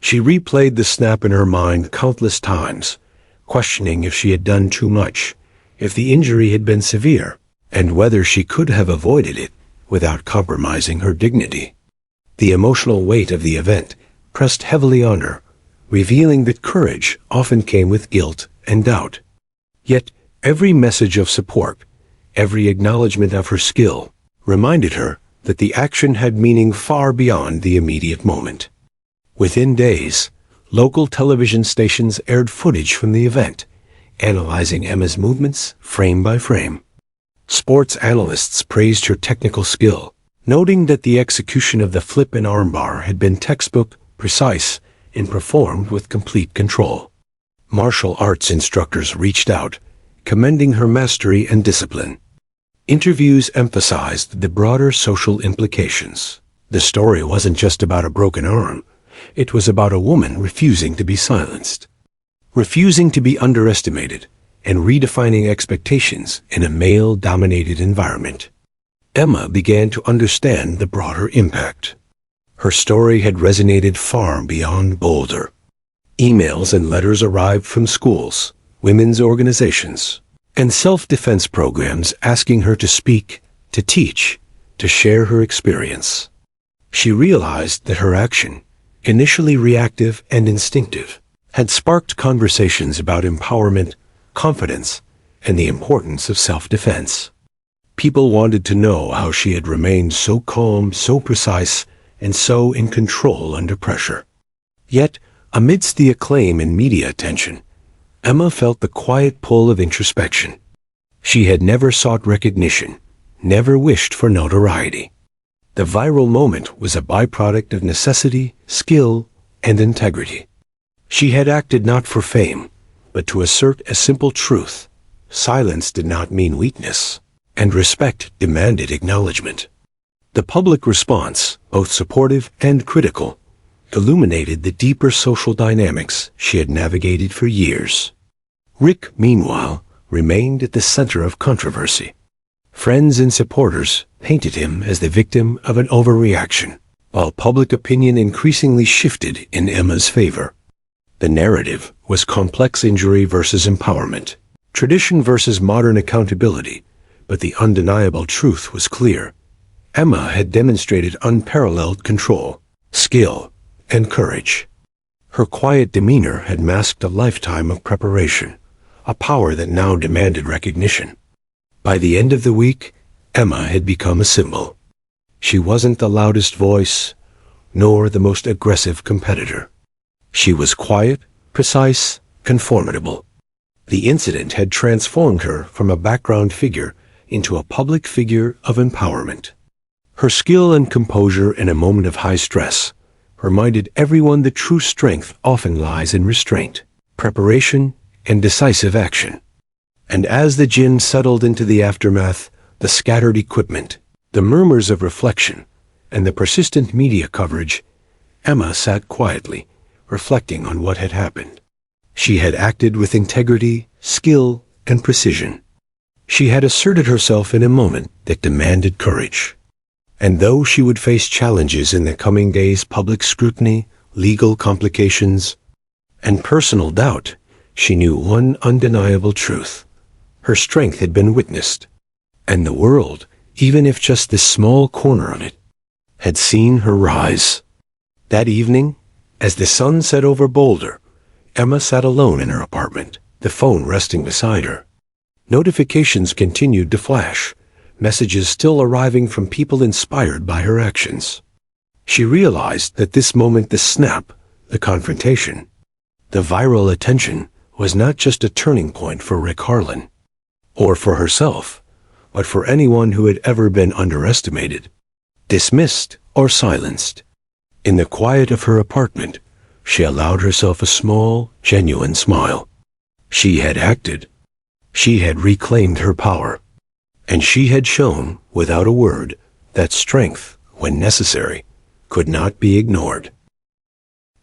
She replayed the snap in her mind countless times, questioning if she had done too much, if the injury had been severe, and whether she could have avoided it without compromising her dignity. The emotional weight of the event pressed heavily on her, revealing that courage often came with guilt and doubt. Yet every message of support, every acknowledgement of her skill, reminded her that the action had meaning far beyond the immediate moment. Within days, local television stations aired footage from the event, analyzing Emma's movements frame by frame. Sports analysts praised her technical skill, noting that the execution of the flip and armbar had been textbook precise and performed with complete control. Martial arts instructors reached out, commending her mastery and discipline. Interviews emphasized the broader social implications. The story wasn't just about a broken arm. It was about a woman refusing to be silenced, refusing to be underestimated, and redefining expectations in a male-dominated environment. Emma began to understand the broader impact. Her story had resonated far beyond Boulder. Emails and letters arrived from schools, women's organizations, and self-defense programs asking her to speak, to teach, to share her experience. She realized that her action, initially reactive and instinctive, had sparked conversations about empowerment, confidence, and the importance of self-defense. People wanted to know how she had remained so calm, so precise, and so in control under pressure. Yet, amidst the acclaim and media attention, Emma felt the quiet pull of introspection. She had never sought recognition, never wished for notoriety. The viral moment was a byproduct of necessity, skill, and integrity. She had acted not for fame, but to assert a simple truth. Silence did not mean weakness, and respect demanded acknowledgement. The public response, both supportive and critical, illuminated the deeper social dynamics she had navigated for years. Rick, meanwhile, remained at the center of controversy. Friends and supporters painted him as the victim of an overreaction, while public opinion increasingly shifted in Emma's favor. The narrative was complex injury versus empowerment, tradition versus modern accountability, but the undeniable truth was clear. Emma had demonstrated unparalleled control, skill, and courage. Her quiet demeanor had masked a lifetime of preparation, a power that now demanded recognition. By the end of the week, Emma had become a symbol. She wasn't the loudest voice, nor the most aggressive competitor. She was quiet, precise, conformable. The incident had transformed her from a background figure into a public figure of empowerment. Her skill and composure in a moment of high stress reminded everyone that true strength often lies in restraint, preparation, and decisive action. And as the gin settled into the aftermath, the scattered equipment, the murmurs of reflection, and the persistent media coverage, Emma sat quietly, reflecting on what had happened. She had acted with integrity, skill, and precision. She had asserted herself in a moment that demanded courage. And though she would face challenges in the coming days, public scrutiny, legal complications, and personal doubt, she knew one undeniable truth. Her strength had been witnessed, and the world, even if just this small corner of it, had seen her rise. That evening, as the sun set over Boulder, Emma sat alone in her apartment, the phone resting beside her. Notifications continued to flash, messages still arriving from people inspired by her actions. She realized that this moment, the snap, the confrontation, the viral attention, was not just a turning point for Rick Harlan, or for herself, but for anyone who had ever been underestimated, dismissed, or silenced. In the quiet of her apartment, she allowed herself a small, genuine smile. She had acted. She had reclaimed her power. And she had shown, without a word, that strength, when necessary, could not be ignored.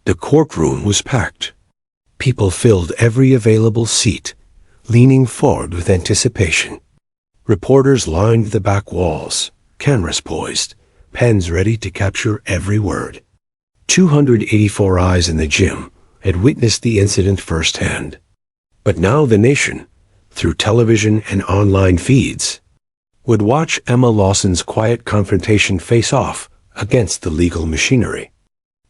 The courtroom was packed. People filled every available seat, leaning forward with anticipation. Reporters lined the back walls, cameras poised, pens ready to capture every word. 284 eyes in the gym had witnessed the incident firsthand. But now the nation, through television and online feeds, would watch Emma Lawson's quiet confrontation face off against the legal machinery.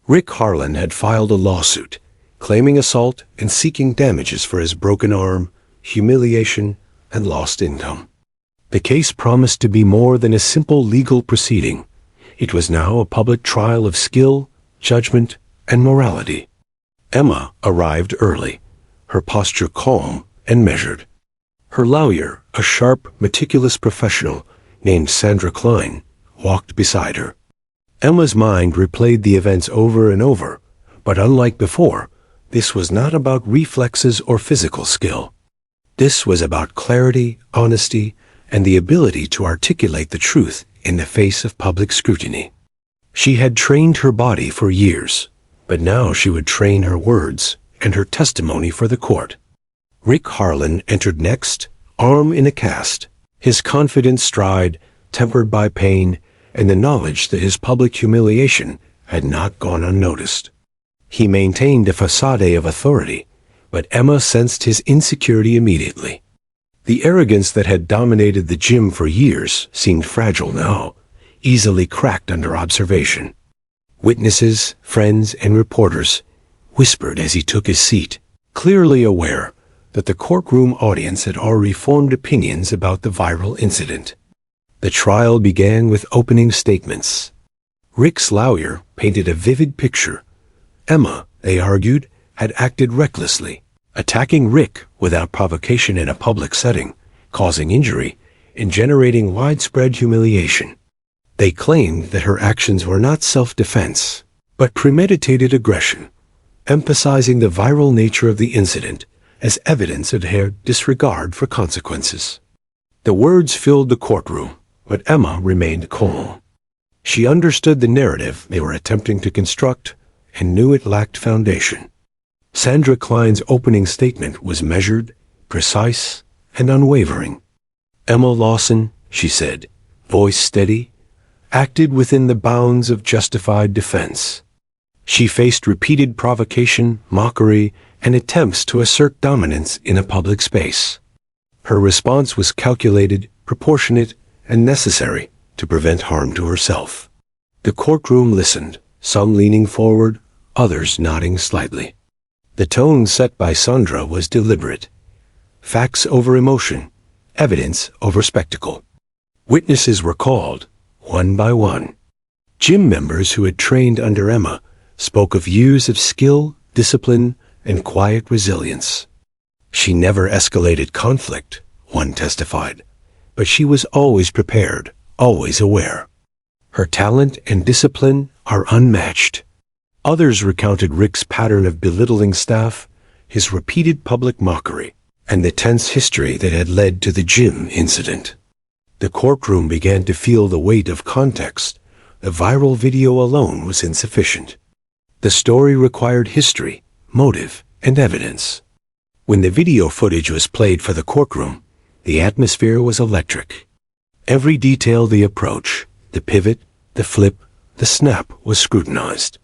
Rick Harlan had filed a lawsuit, claiming assault and seeking damages for his broken arm, humiliation, and lost income. The case promised to be more than a simple legal proceeding. It was now a public trial of skill, judgment, and morality. Emma arrived early, her posture calm and measured. Her lawyer, a sharp, meticulous professional named Sandra Klein, walked beside her. Emma's mind replayed the events over and over, but unlike before, this was not about reflexes or physical skill. This was about clarity, honesty, and the ability to articulate the truth in the face of public scrutiny. She had trained her body for years, but now she would train her words and her testimony for the court. Rick Harlan entered next, arm in a cast, his confident stride tempered by pain and the knowledge that his public humiliation had not gone unnoticed. He maintained a facade of authority, but Emma sensed his insecurity immediately. The arrogance that had dominated the gym for years seemed fragile now, easily cracked under observation. Witnesses, friends, and reporters whispered as he took his seat, clearly aware that the courtroom audience had already formed opinions about the viral incident. The trial began with opening statements. Rick's lawyer painted a vivid picture. Emma, they argued, had acted recklessly, attacking Rick without provocation in a public setting, causing injury, and generating widespread humiliation. They claimed that her actions were not self-defense, but premeditated aggression, emphasizing the viral nature of the incident as evidence of her disregard for consequences. The words filled the courtroom, but Emma remained calm. She understood the narrative they were attempting to construct and knew it lacked foundation. Sandra Klein's opening statement was measured, precise, and unwavering. Emma Lawson, she said, voice steady, acted within the bounds of justified defense. She faced repeated provocation, mockery, and attempts to assert dominance in a public space. Her response was calculated, proportionate, and necessary to prevent harm to herself. The courtroom listened, some leaning forward, others nodding slightly. The tone set by Sandra was deliberate. Facts over emotion, evidence over spectacle. Witnesses were called, one by one. Gym members who had trained under Emma spoke of years of skill, discipline, and quiet resilience. She never escalated conflict, one testified, but she was always prepared, always aware. Her talent and discipline are unmatched. Others recounted Rick's pattern of belittling staff, his repeated public mockery, and the tense history that had led to the gym incident. The courtroom began to feel the weight of context. The viral video alone was insufficient. The story required history, motive, and evidence. When the video footage was played for the courtroom, the atmosphere was electric. Every detail of the approach, the pivot, the flip, the snap was scrutinized.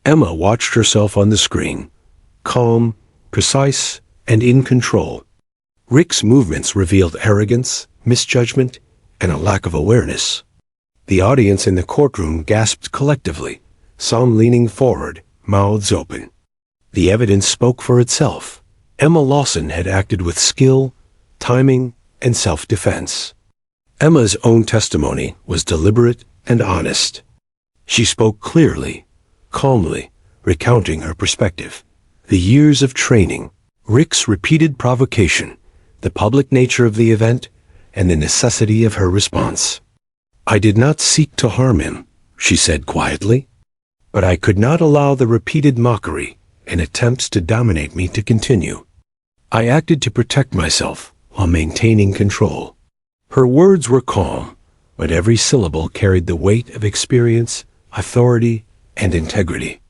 Emma watched herself on the screen, calm, precise, and in control. Rick's movements revealed arrogance, misjudgment, and a lack of awareness. The audience in the courtroom gasped collectively, some leaning forward, mouths open. The evidence spoke for itself. Emma Lawson had acted with skill, timing, and self-defense. Emma's own testimony was deliberate and honest. She spoke clearly, calmly, recounting her perspective. The years of training, Rick's repeated provocation, the public nature of the event, and the necessity of her response. I did not seek to harm him, she said quietly, but I could not allow the repeated mockery and attempts to dominate me to continue. I acted to protect myself while maintaining control. Her words were calm, but every syllable carried the weight of experience, authority, and integrity.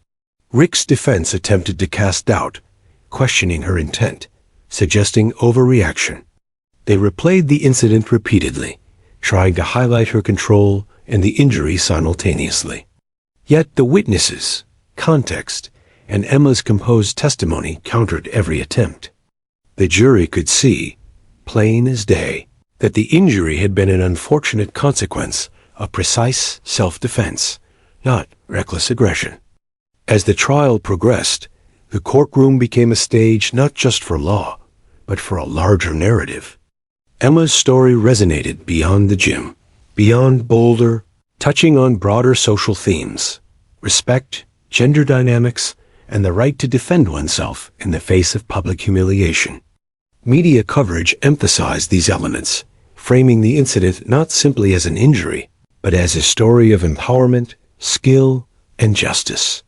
Rick's defense attempted to cast doubt, questioning her intent, suggesting overreaction. They replayed the incident repeatedly, trying to highlight her control and the injury simultaneously. Yet the witnesses, context, and Emma's composed testimony countered every attempt. The jury could see, plain as day, that the injury had been an unfortunate consequence of precise self-defense, not reckless aggression. As the trial progressed, the courtroom became a stage not just for law, but for a larger narrative. Emma's story resonated beyond the gym, beyond Boulder, touching on broader social themes, respect, gender dynamics, and the right to defend oneself in the face of public humiliation. Media coverage emphasized these elements, framing the incident not simply as an injury, but as a story of empowerment, skill, and justice.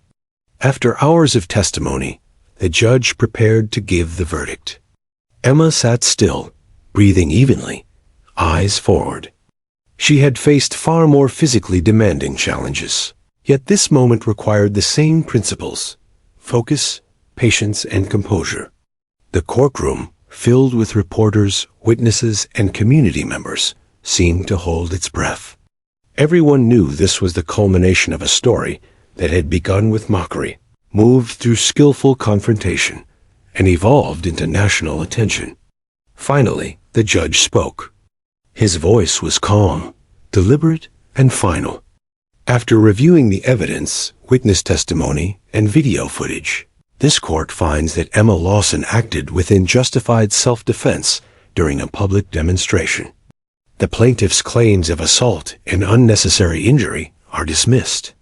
After hours of testimony, the judge prepared to give the verdict. Emma sat still, breathing evenly, eyes forward. She had faced far more physically demanding challenges, yet this moment required the same principles: focus, patience, and composure. The courtroom, filled with reporters, witnesses, and community members, seemed to hold its breath. Everyone knew this was the culmination of a story that had begun with mockery, moved through skillful confrontation, and evolved into national attention. Finally, the judge spoke. His voice was calm, deliberate, and final. After reviewing the evidence, witness testimony, and video footage, this court finds that Emma Lawson acted within justified self-defense during a public demonstration. The plaintiff's claims of assault and unnecessary injury are dismissed.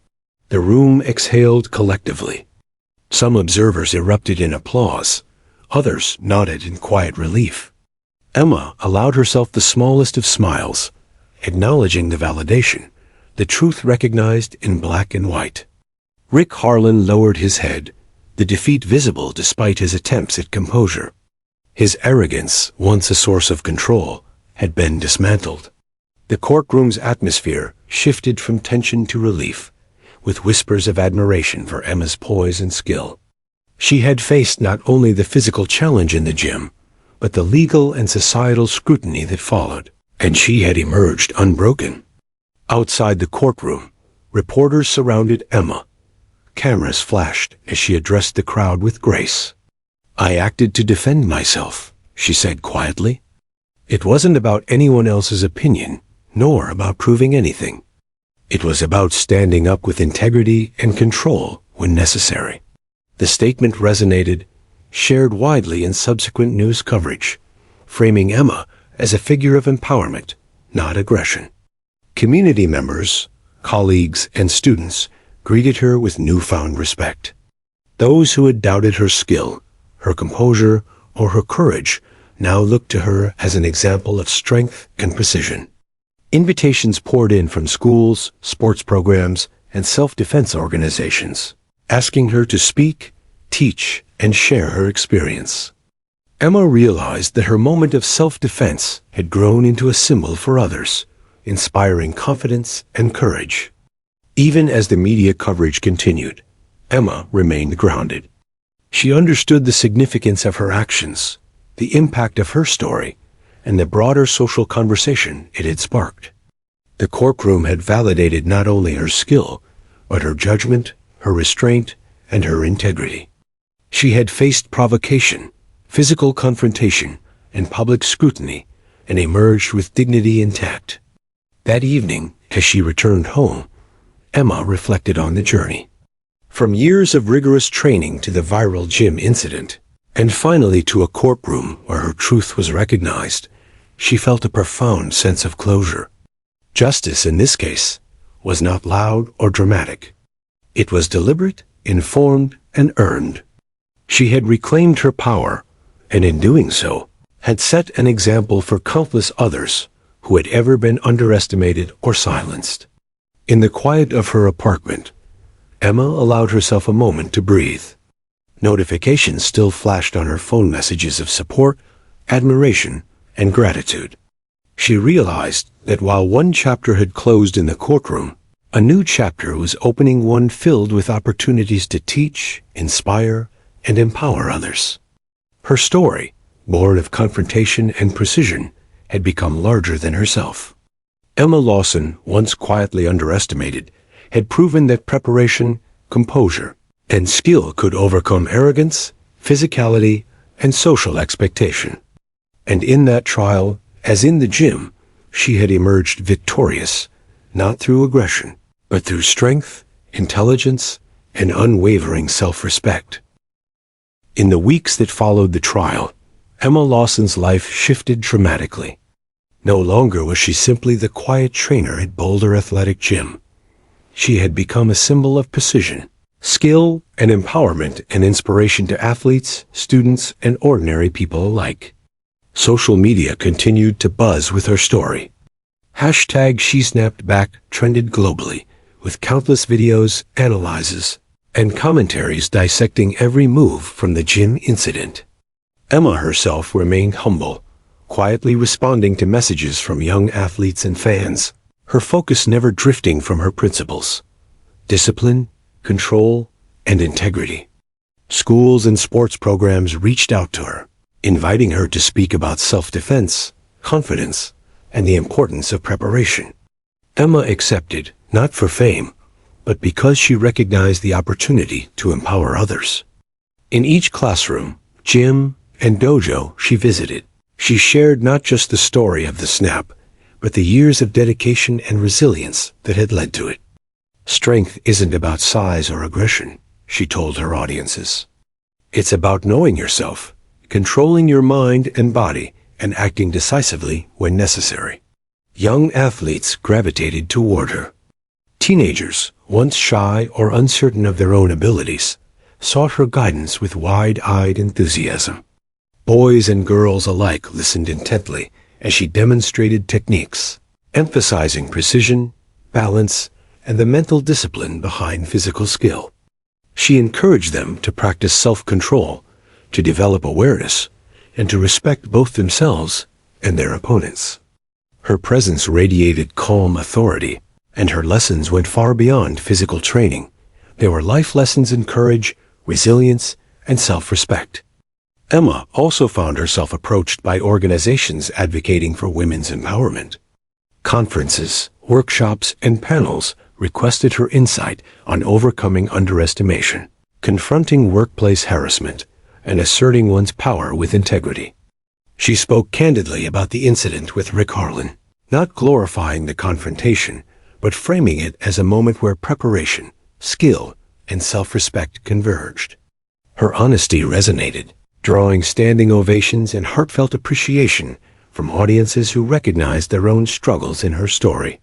The room exhaled collectively. Some observers erupted in applause. Others nodded in quiet relief. Emma allowed herself the smallest of smiles, acknowledging the validation, the truth recognized in black and white. Rick Harlan lowered his head, the defeat visible despite his attempts at composure. His arrogance, once a source of control, had been dismantled. The courtroom's atmosphere shifted from tension to relief, with whispers of admiration for Emma's poise and skill. She had faced not only the physical challenge in the gym, but the legal and societal scrutiny that followed, and she had emerged unbroken. Outside the courtroom, reporters surrounded Emma. Cameras flashed as she addressed the crowd with grace. "I acted to defend myself," she said quietly. It wasn't about anyone else's opinion, nor about proving anything. It was about standing up with integrity and control when necessary. The statement resonated, shared widely in subsequent news coverage, framing Emma as a figure of empowerment, not aggression. Community members, colleagues, and students greeted her with newfound respect. Those who had doubted her skill, her composure, or her courage now looked to her as an example of strength and precision. Invitations poured in from schools, sports programs, and self-defense organizations, asking her to speak, teach, and share her experience. Emma realized that her moment of self-defense had grown into a symbol for others, inspiring confidence and courage. Even as the media coverage continued, Emma remained grounded. She understood the significance of her actions, the impact of her story, and the broader social conversation it had sparked. The courtroom had validated not only her skill, but her judgment, her restraint, and her integrity. She had faced provocation, physical confrontation, and public scrutiny, and emerged with dignity intact. That evening, as she returned home, Emma reflected on the journey. From years of rigorous training to the viral gym incident, and finally to a courtroom where her truth was recognized, she felt a profound sense of closure. Justice, in this case, was not loud or dramatic. It was deliberate, informed, and earned. She had reclaimed her power, and in doing so, had set an example for countless others who had ever been underestimated or silenced. In the quiet of her apartment, Emma allowed herself a moment to breathe. Notifications still flashed on her phone, messages of support, admiration, and gratitude. She realized that while one chapter had closed in the courtroom, a new chapter was opening, one filled with opportunities to teach, inspire, and empower others. Her story, born of confrontation and precision, had become larger than herself. Emma Lawson, once quietly underestimated, had proven that preparation, composure, and skill could overcome arrogance, physicality, and social expectation. And in that trial, as in the gym, she had emerged victorious, not through aggression, but through strength, intelligence, and unwavering self-respect. In the weeks that followed the trial, Emma Lawson's life shifted dramatically. No longer was she simply the quiet trainer at Boulder Athletic Gym. she had become a symbol of precision, skill, and empowerment, and inspiration to athletes, students, and ordinary people alike. Social media continued to buzz with her story. Hashtag #SheSnappedBack trended globally, with countless videos, analyses, and commentaries dissecting every move from the gym incident. Emma herself remained humble, quietly responding to messages from young athletes and fans, her focus never drifting from her principles: discipline, control, and integrity. Schools and sports programs reached out to her, inviting her to speak about self-defense, confidence, and the importance of preparation. Emma accepted, not for fame, but because she recognized the opportunity to empower others. In each classroom, gym, and dojo she visited, she shared not just the story of the snap, but the years of dedication and resilience that had led to it. Strength isn't about size or aggression, she told her audiences. It's about knowing yourself, controlling your mind and body, and acting decisively when necessary. Young athletes gravitated toward her. Teenagers, once shy or uncertain of their own abilities, sought her guidance with wide-eyed enthusiasm. Boys and girls alike listened intently as she demonstrated techniques, emphasizing precision, balance, and the mental discipline behind physical skill. She encouraged them to practice self-control, to develop awareness, and to respect both themselves and their opponents. Her presence radiated calm authority, and her lessons went far beyond physical training. They were life lessons in courage, resilience, and self-respect. Emma also found herself approached by organizations advocating for women's empowerment. Conferences, workshops, and panels requested her insight on overcoming underestimation, confronting workplace harassment, and asserting one's power with integrity. She spoke candidly about the incident with Rick Harlan, not glorifying the confrontation, but framing it as a moment where preparation, skill, and self-respect converged. Her honesty resonated, drawing standing ovations and heartfelt appreciation from audiences who recognized their own struggles in her story.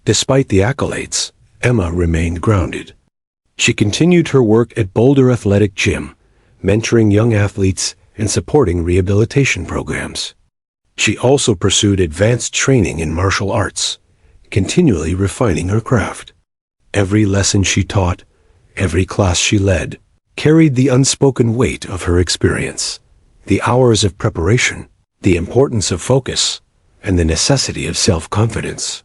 Despite the accolades, Emma remained grounded. She continued her work at Boulder Athletic Gym, mentoring young athletes and supporting rehabilitation programs. She also pursued advanced training in martial arts, continually refining her craft. Every lesson she taught, every class she led, carried the unspoken weight of her experience, the hours of preparation, the importance of focus, and the necessity of self-confidence.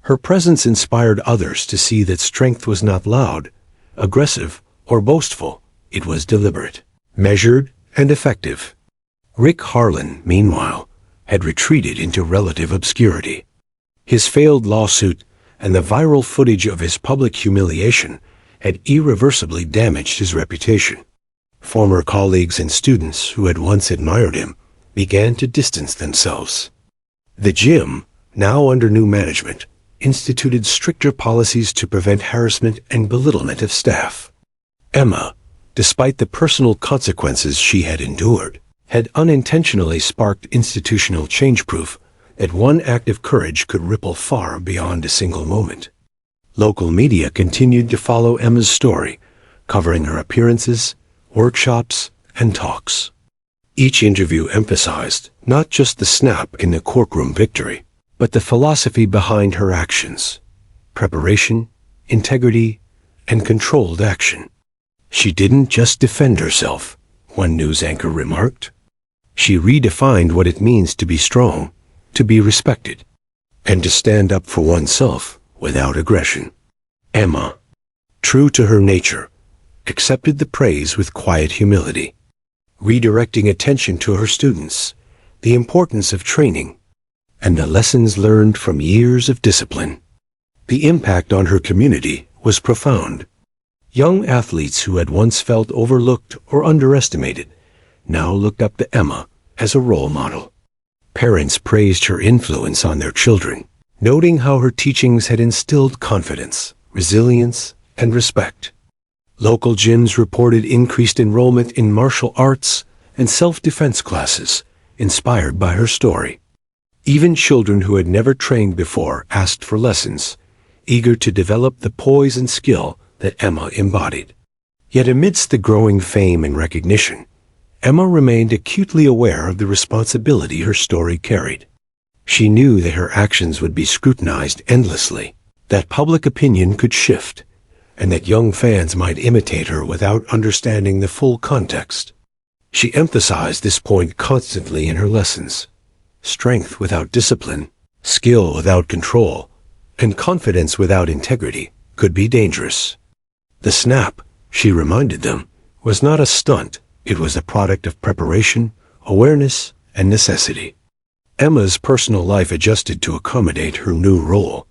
Her presence inspired others to see that strength was not loud, aggressive, or boastful. It was deliberate, measured, and effective. Rick Harlan, meanwhile, had retreated into relative obscurity. His failed lawsuit and the viral footage of his public humiliation had irreversibly damaged his reputation. Former colleagues and students who had once admired him began to distance themselves. The gym, now under new management, instituted stricter policies to prevent harassment and belittlement of staff. Emma, despite the personal consequences she had endured, had unintentionally sparked institutional change, proof that one act of courage could ripple far beyond a single moment. Local media continued to follow Emma's story, covering her appearances, workshops, and talks. Each interview emphasized not just the snap in the courtroom victory, but the philosophy behind her actions: preparation, integrity, and controlled action. She didn't just defend herself, one news anchor remarked. She redefined what it means to be strong, to be respected, and to stand up for oneself without aggression. Emma, true to her nature, accepted the praise with quiet humility, redirecting attention to her students, the importance of training, and the lessons learned from years of discipline. The impact on her community was profound. Young athletes who had once felt overlooked or underestimated now looked up to Emma as a role model. Parents praised her influence on their children, noting how her teachings had instilled confidence, resilience, and respect. Local gyms reported increased enrollment in martial arts and self-defense classes, inspired by her story. Even children who had never trained before asked for lessons, eager to develop the poise and skill that Emma embodied. Yet amidst the growing fame and recognition, Emma remained acutely aware of the responsibility her story carried. She knew that her actions would be scrutinized endlessly, that public opinion could shift, and that young fans might imitate her without understanding the full context. She emphasized this point constantly in her lessons. Strength without discipline, skill without control, and confidence without integrity could be dangerous. The snap, she reminded them, was not a stunt. It was a product of preparation, awareness, and necessity. Emma's personal life adjusted to accommodate her new role.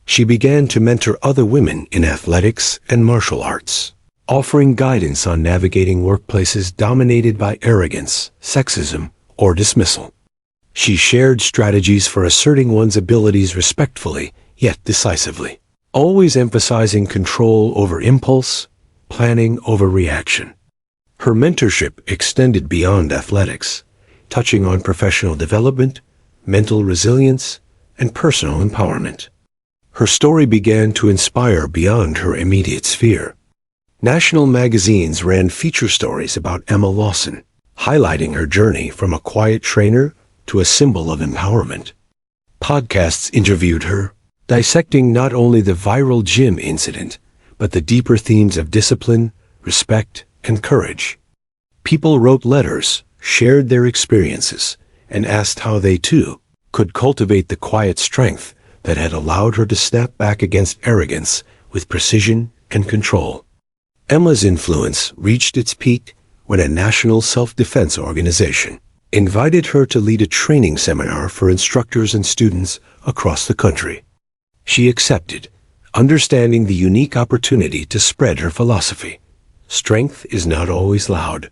She began to mentor other women in athletics and martial arts, offering guidance on navigating workplaces dominated by arrogance, sexism, or dismissal. She shared strategies for asserting one's abilities respectfully, yet decisively, always emphasizing control over impulse, planning over reaction. Her mentorship extended beyond athletics, touching on professional development, mental resilience, and personal empowerment. Her story began to inspire beyond her immediate sphere. National magazines ran feature stories about Emma Lawson, highlighting her journey from a quiet trainer to a symbol of empowerment. Podcasts interviewed her, dissecting not only the viral gym incident, but the deeper themes of discipline, respect, and courage. People wrote letters, shared their experiences, and asked how they, too, could cultivate the quiet strength that had allowed her to snap back against arrogance with precision and control. Emma's influence reached its peak when a national self-defense organization invited her to lead a training seminar for instructors and students across the country. She accepted, understanding the unique opportunity to spread her philosophy. Strength is not always loud.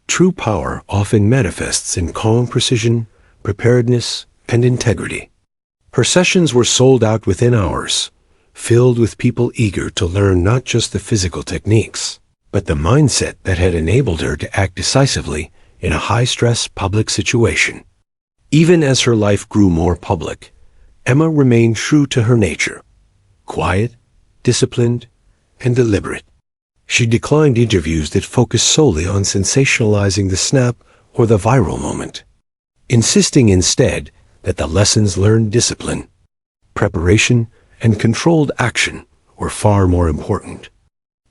True power often manifests in calm precision, preparedness, and integrity. Her sessions were sold out within hours, filled with people eager to learn not just the physical techniques, but the mindset that had enabled her to act decisively in a high-stress public situation. Even as her life grew more public, Emma remained true to her nature, quiet, disciplined, and deliberate. She declined interviews that focused solely on sensationalizing the snap or the viral moment, insisting instead that the lessons learned discipline, preparation, and controlled action were far more important.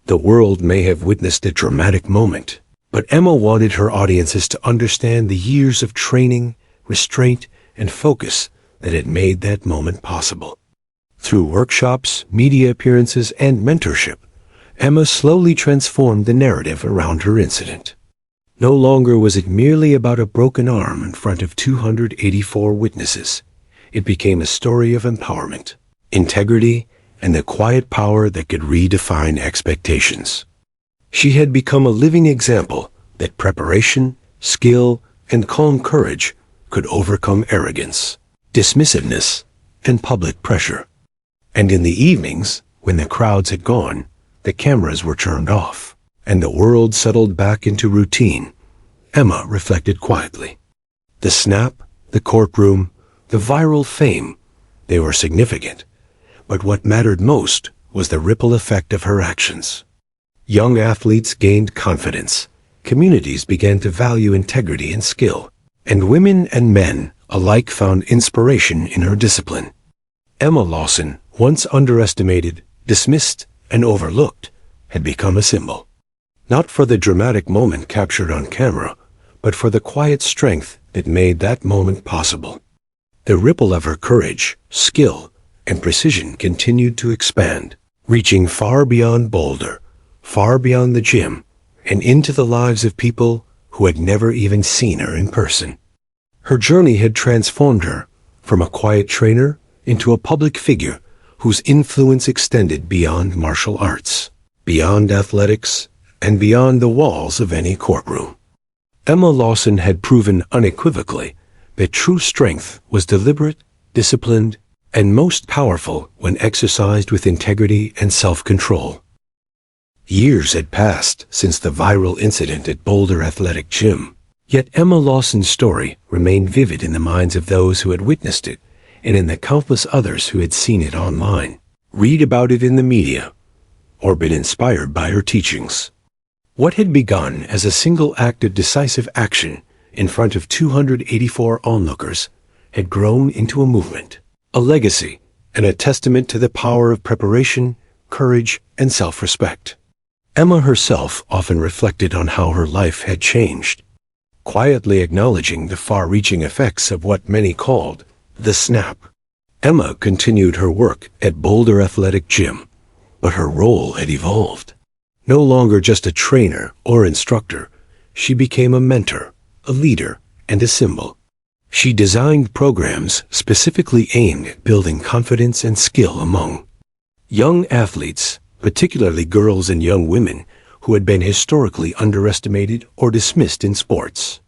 The world may have witnessed a dramatic moment, but Emma wanted her audiences to understand the years of training, restraint, and focus that had made that moment possible. Through workshops, media appearances, and mentorship, Emma slowly transformed the narrative around her incident. No longer was it merely about a broken arm in front of 284 witnesses. It became a story of empowerment, integrity, and the quiet power that could redefine expectations. She had become a living example that preparation, skill, and calm courage could overcome arrogance, dismissiveness, and public pressure. And in the evenings, when the crowds had gone, the cameras were turned off, and the world settled back into routine, Emma reflected quietly. The snap, the courtroom, the viral fame, they were significant, but what mattered most was the ripple effect of her actions. Young athletes gained confidence, communities began to value integrity and skill, and women and men alike found inspiration in her discipline. Emma Lawson, once underestimated, dismissed, and overlooked, had become a symbol. Not for the dramatic moment captured on camera, but for the quiet strength that made that moment possible. The ripple of her courage, skill, and precision continued to expand, reaching far beyond Boulder, far beyond the gym, and into the lives of people who had never even seen her in person. Her journey had transformed her from a quiet trainer into a public figure whose influence extended beyond martial arts, beyond athletics, and beyond the walls of any courtroom. Emma Lawson had proven unequivocally that true strength was deliberate, disciplined, and most powerful when exercised with integrity and self-control. Years had passed since the viral incident at Boulder Athletic Gym, yet Emma Lawson's story remained vivid in the minds of those who had witnessed it and in the countless others who had seen it online. read about it in the media, or been inspired by her teachings. What had begun as a single act of decisive action in front of 284 onlookers had grown into a movement, a legacy, and a testament to the power of preparation, courage, and self-respect. Emma herself often reflected on how her life had changed, quietly acknowledging the far-reaching effects of what many called the snap. Emma continued her work at Boulder Athletic Gym, but her role had evolved. No longer just a trainer or instructor, she became a mentor, a leader, and a symbol. She designed programs specifically aimed at building confidence and skill among young athletes, particularly girls and young women who had been historically underestimated or dismissed in sports.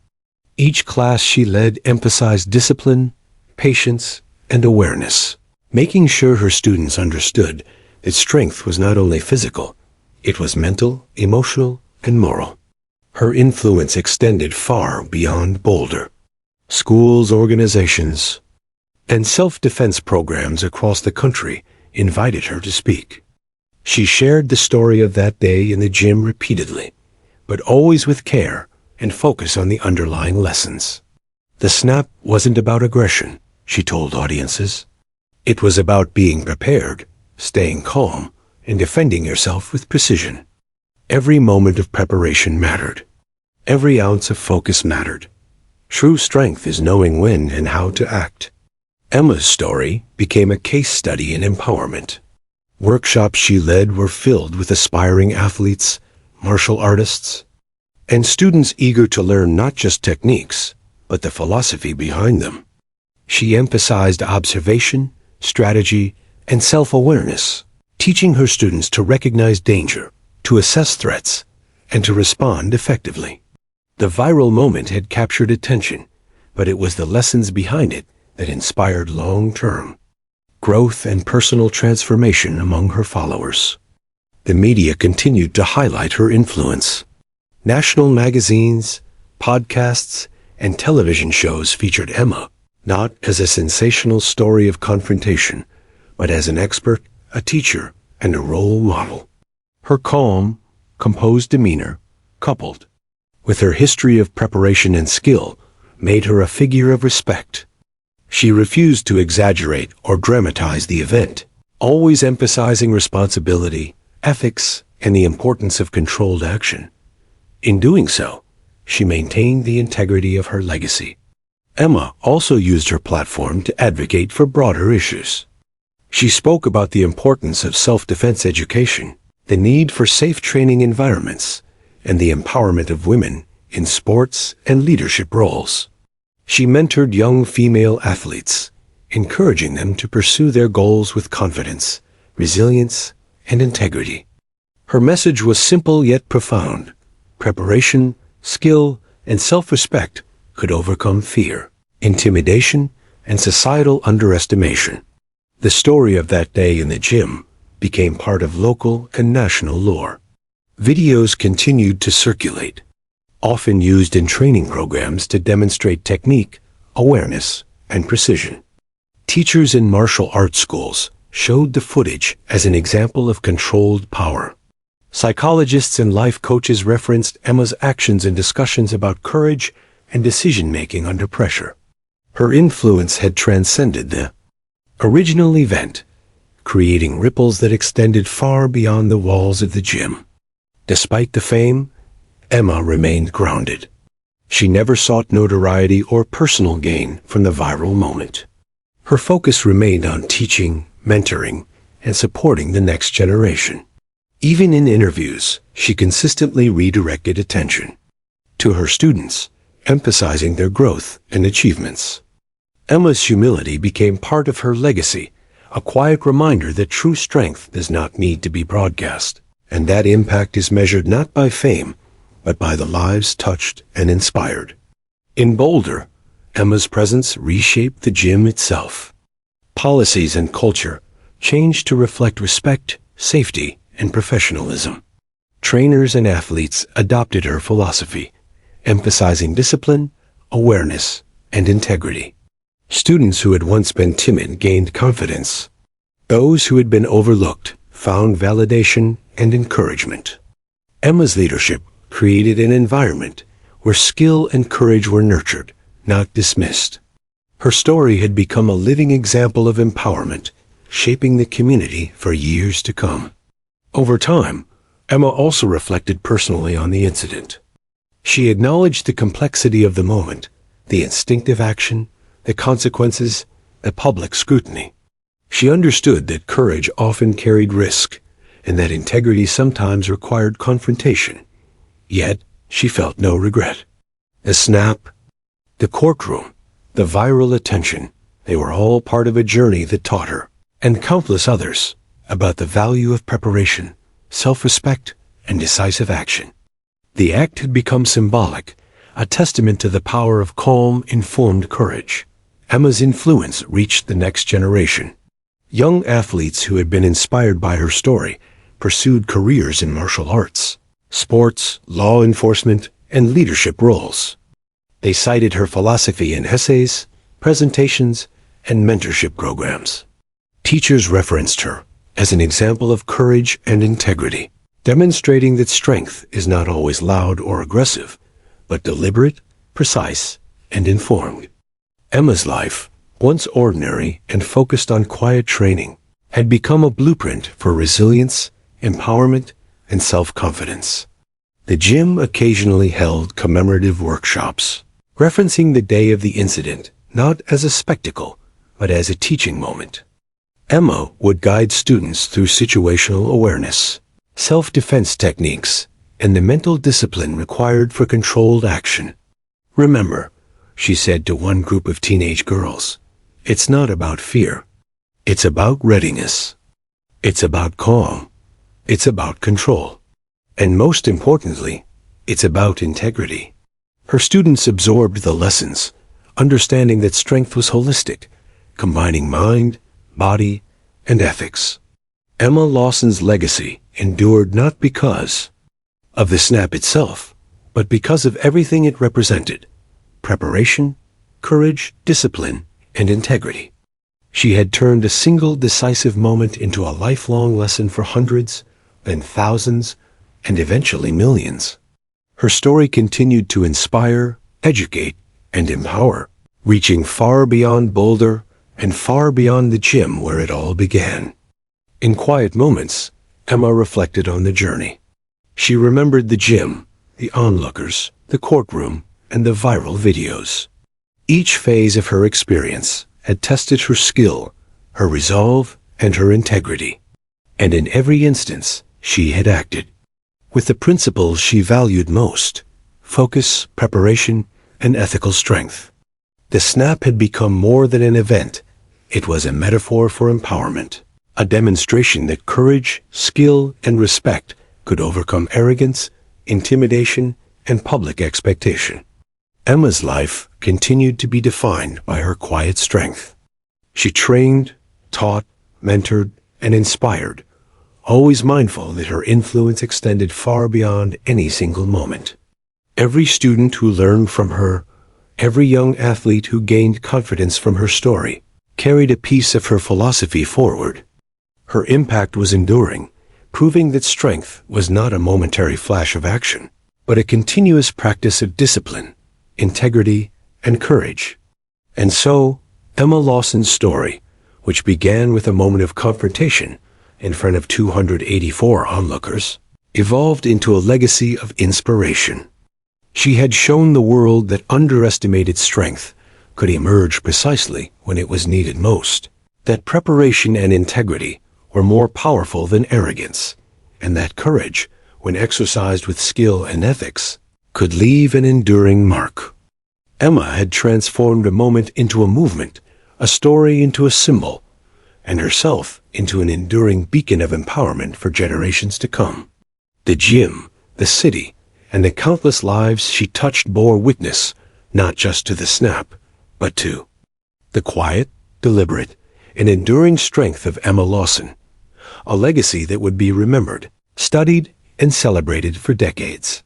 Each class she led emphasized discipline, patience, and awareness, making sure her students understood that strength was not only physical, it was mental, emotional, and moral. Her influence extended far beyond Boulder. Schools, organizations, and self-defense programs across the country invited her to speak. She shared the story of that day in the gym repeatedly, but always with care and focus on the underlying lessons. The snap wasn't about aggression, she told audiences. It was about being prepared, staying calm, and defending yourself with precision. Every moment of preparation mattered. Every ounce of focus mattered. True strength is knowing when and how to act. Emma's story became a case study in empowerment. Workshops she led were filled with aspiring athletes, martial artists, and students eager to learn not just techniques, but the philosophy behind them. She emphasized observation, strategy, and self-awareness, teaching her students to recognize danger, to assess threats, and to respond effectively. The viral moment had captured attention, but it was the lessons behind it that inspired long-term growth and personal transformation among her followers. The media continued to highlight her influence. National magazines, podcasts, and television shows featured Emma not as a sensational story of confrontation, but as an expert, a teacher, and a role model. Her calm, composed demeanor, coupled with her history of preparation and skill, made her a figure of respect. She refused to exaggerate or dramatize the event, always emphasizing responsibility, ethics, and the importance of controlled action. In doing so, she maintained the integrity of her legacy. Emma also used her platform to advocate for broader issues. She spoke about the importance of self-defense education, the need for safe training environments, and the empowerment of women in sports and leadership roles. She mentored young female athletes, encouraging them to pursue their goals with confidence, resilience, and integrity. Her message was simple yet profound. Preparation, skill, and self-respect could overcome fear, intimidation, and societal underestimation. The story of that day in the gym became part of local and national lore. Videos continued to circulate, often used in training programs to demonstrate technique, awareness, and precision. Teachers in martial arts schools showed the footage as an example of controlled power. Psychologists and life coaches referenced Emma's actions in discussions about courage and decision-making under pressure. Her influence had transcended the original event, creating ripples that extended far beyond the walls of the gym. Despite the fame, Emma remained grounded. She never sought notoriety or personal gain from the viral moment. Her focus remained on teaching, mentoring, and supporting the next generation. Even in interviews, she consistently redirected attention to her students, emphasizing their growth and achievements. Emma's humility became part of her legacy, a quiet reminder that true strength does not need to be broadcast, and that impact is measured not by fame, but by the lives touched and inspired. In Boulder, Emma's presence reshaped the gym itself. Policies and culture changed to reflect respect, safety, and professionalism. Trainers and athletes adopted her philosophy, emphasizing discipline, awareness, and integrity. Students who had once been timid gained confidence, Those who had been overlooked found validation and encouragement. Emma's leadership created an environment where skill and courage were nurtured, not dismissed. Her story had become a living example of empowerment, shaping the community for years to come. Over time, Emma also reflected personally on the incident. She acknowledged the complexity of the moment, the instinctive action, the consequences, the public scrutiny. She understood that courage often carried risk, and that integrity sometimes required confrontation. Yet, she felt no regret. The snap, the courtroom, the viral attention, they were all part of a journey that taught her, and countless others, about the value of preparation, self-respect, and decisive action. The act had become symbolic, a testament to the power of calm, informed courage. Emma's influence reached the next generation. Young athletes who had been inspired by her story pursued careers in martial arts, sports, law enforcement, and leadership roles. They cited her philosophy in essays, presentations, and mentorship programs. Teachers referenced her as an example of courage and integrity, demonstrating that strength is not always loud or aggressive, but deliberate, precise, and informed. Emma's life, once ordinary and focused on quiet training, had become a blueprint for resilience, empowerment, and self-confidence. The gym occasionally held commemorative workshops, referencing the day of the incident not as a spectacle, but as a teaching moment. Emma would guide students through situational awareness, self-defense techniques, and the mental discipline required for controlled action. "Remember," she said to one group of teenage girls, "it's not about fear. It's about readiness. It's about calm. It's about control. And most importantly, it's about integrity." Her students absorbed the lessons, understanding that strength was holistic, combining mind, body, and ethics. Emma Lawson's legacy endured not because of the snap itself, but because of everything it represented: preparation, courage, discipline, and integrity. She had turned a single decisive moment into a lifelong lesson for hundreds, then thousands, and eventually millions. Her story continued to inspire, educate, and empower, reaching far beyond Boulder and far beyond the gym where it all began. In quiet moments, Emma reflected on the journey. She remembered the gym, the onlookers, the courtroom, and the viral videos. Each phase of her experience had tested her skill, her resolve, and her integrity. And in every instance, she had acted with the principles she valued most: focus, preparation, and ethical strength. The snap had become more than an event. It was a metaphor for empowerment, a demonstration that courage, skill, and respect could overcome arrogance, intimidation, and public expectation. Emma's life continued to be defined by her quiet strength. She trained, taught, mentored, and inspired, always mindful that her influence extended far beyond any single moment. Every student who learned from her, every young athlete who gained confidence from her story, carried a piece of her philosophy forward. Her impact was enduring, proving that strength was not a momentary flash of action, but a continuous practice of discipline, integrity, and courage. And so, Emma Lawson's story, which began with a moment of confrontation in front of 284 onlookers, evolved into a legacy of inspiration. She had shown the world that underestimated strength could emerge precisely when it was needed most, that preparation and integrity were more powerful than arrogance, and that courage, when exercised with skill and ethics, could leave an enduring mark. Emma had transformed a moment into a movement, a story into a symbol, and herself into an enduring beacon of empowerment for generations to come. The gym, the city, and the countless lives she touched bore witness not just to the snap, but to the quiet, deliberate, and enduring strength of Emma Lawson, a legacy that would be remembered, studied, and celebrated for decades.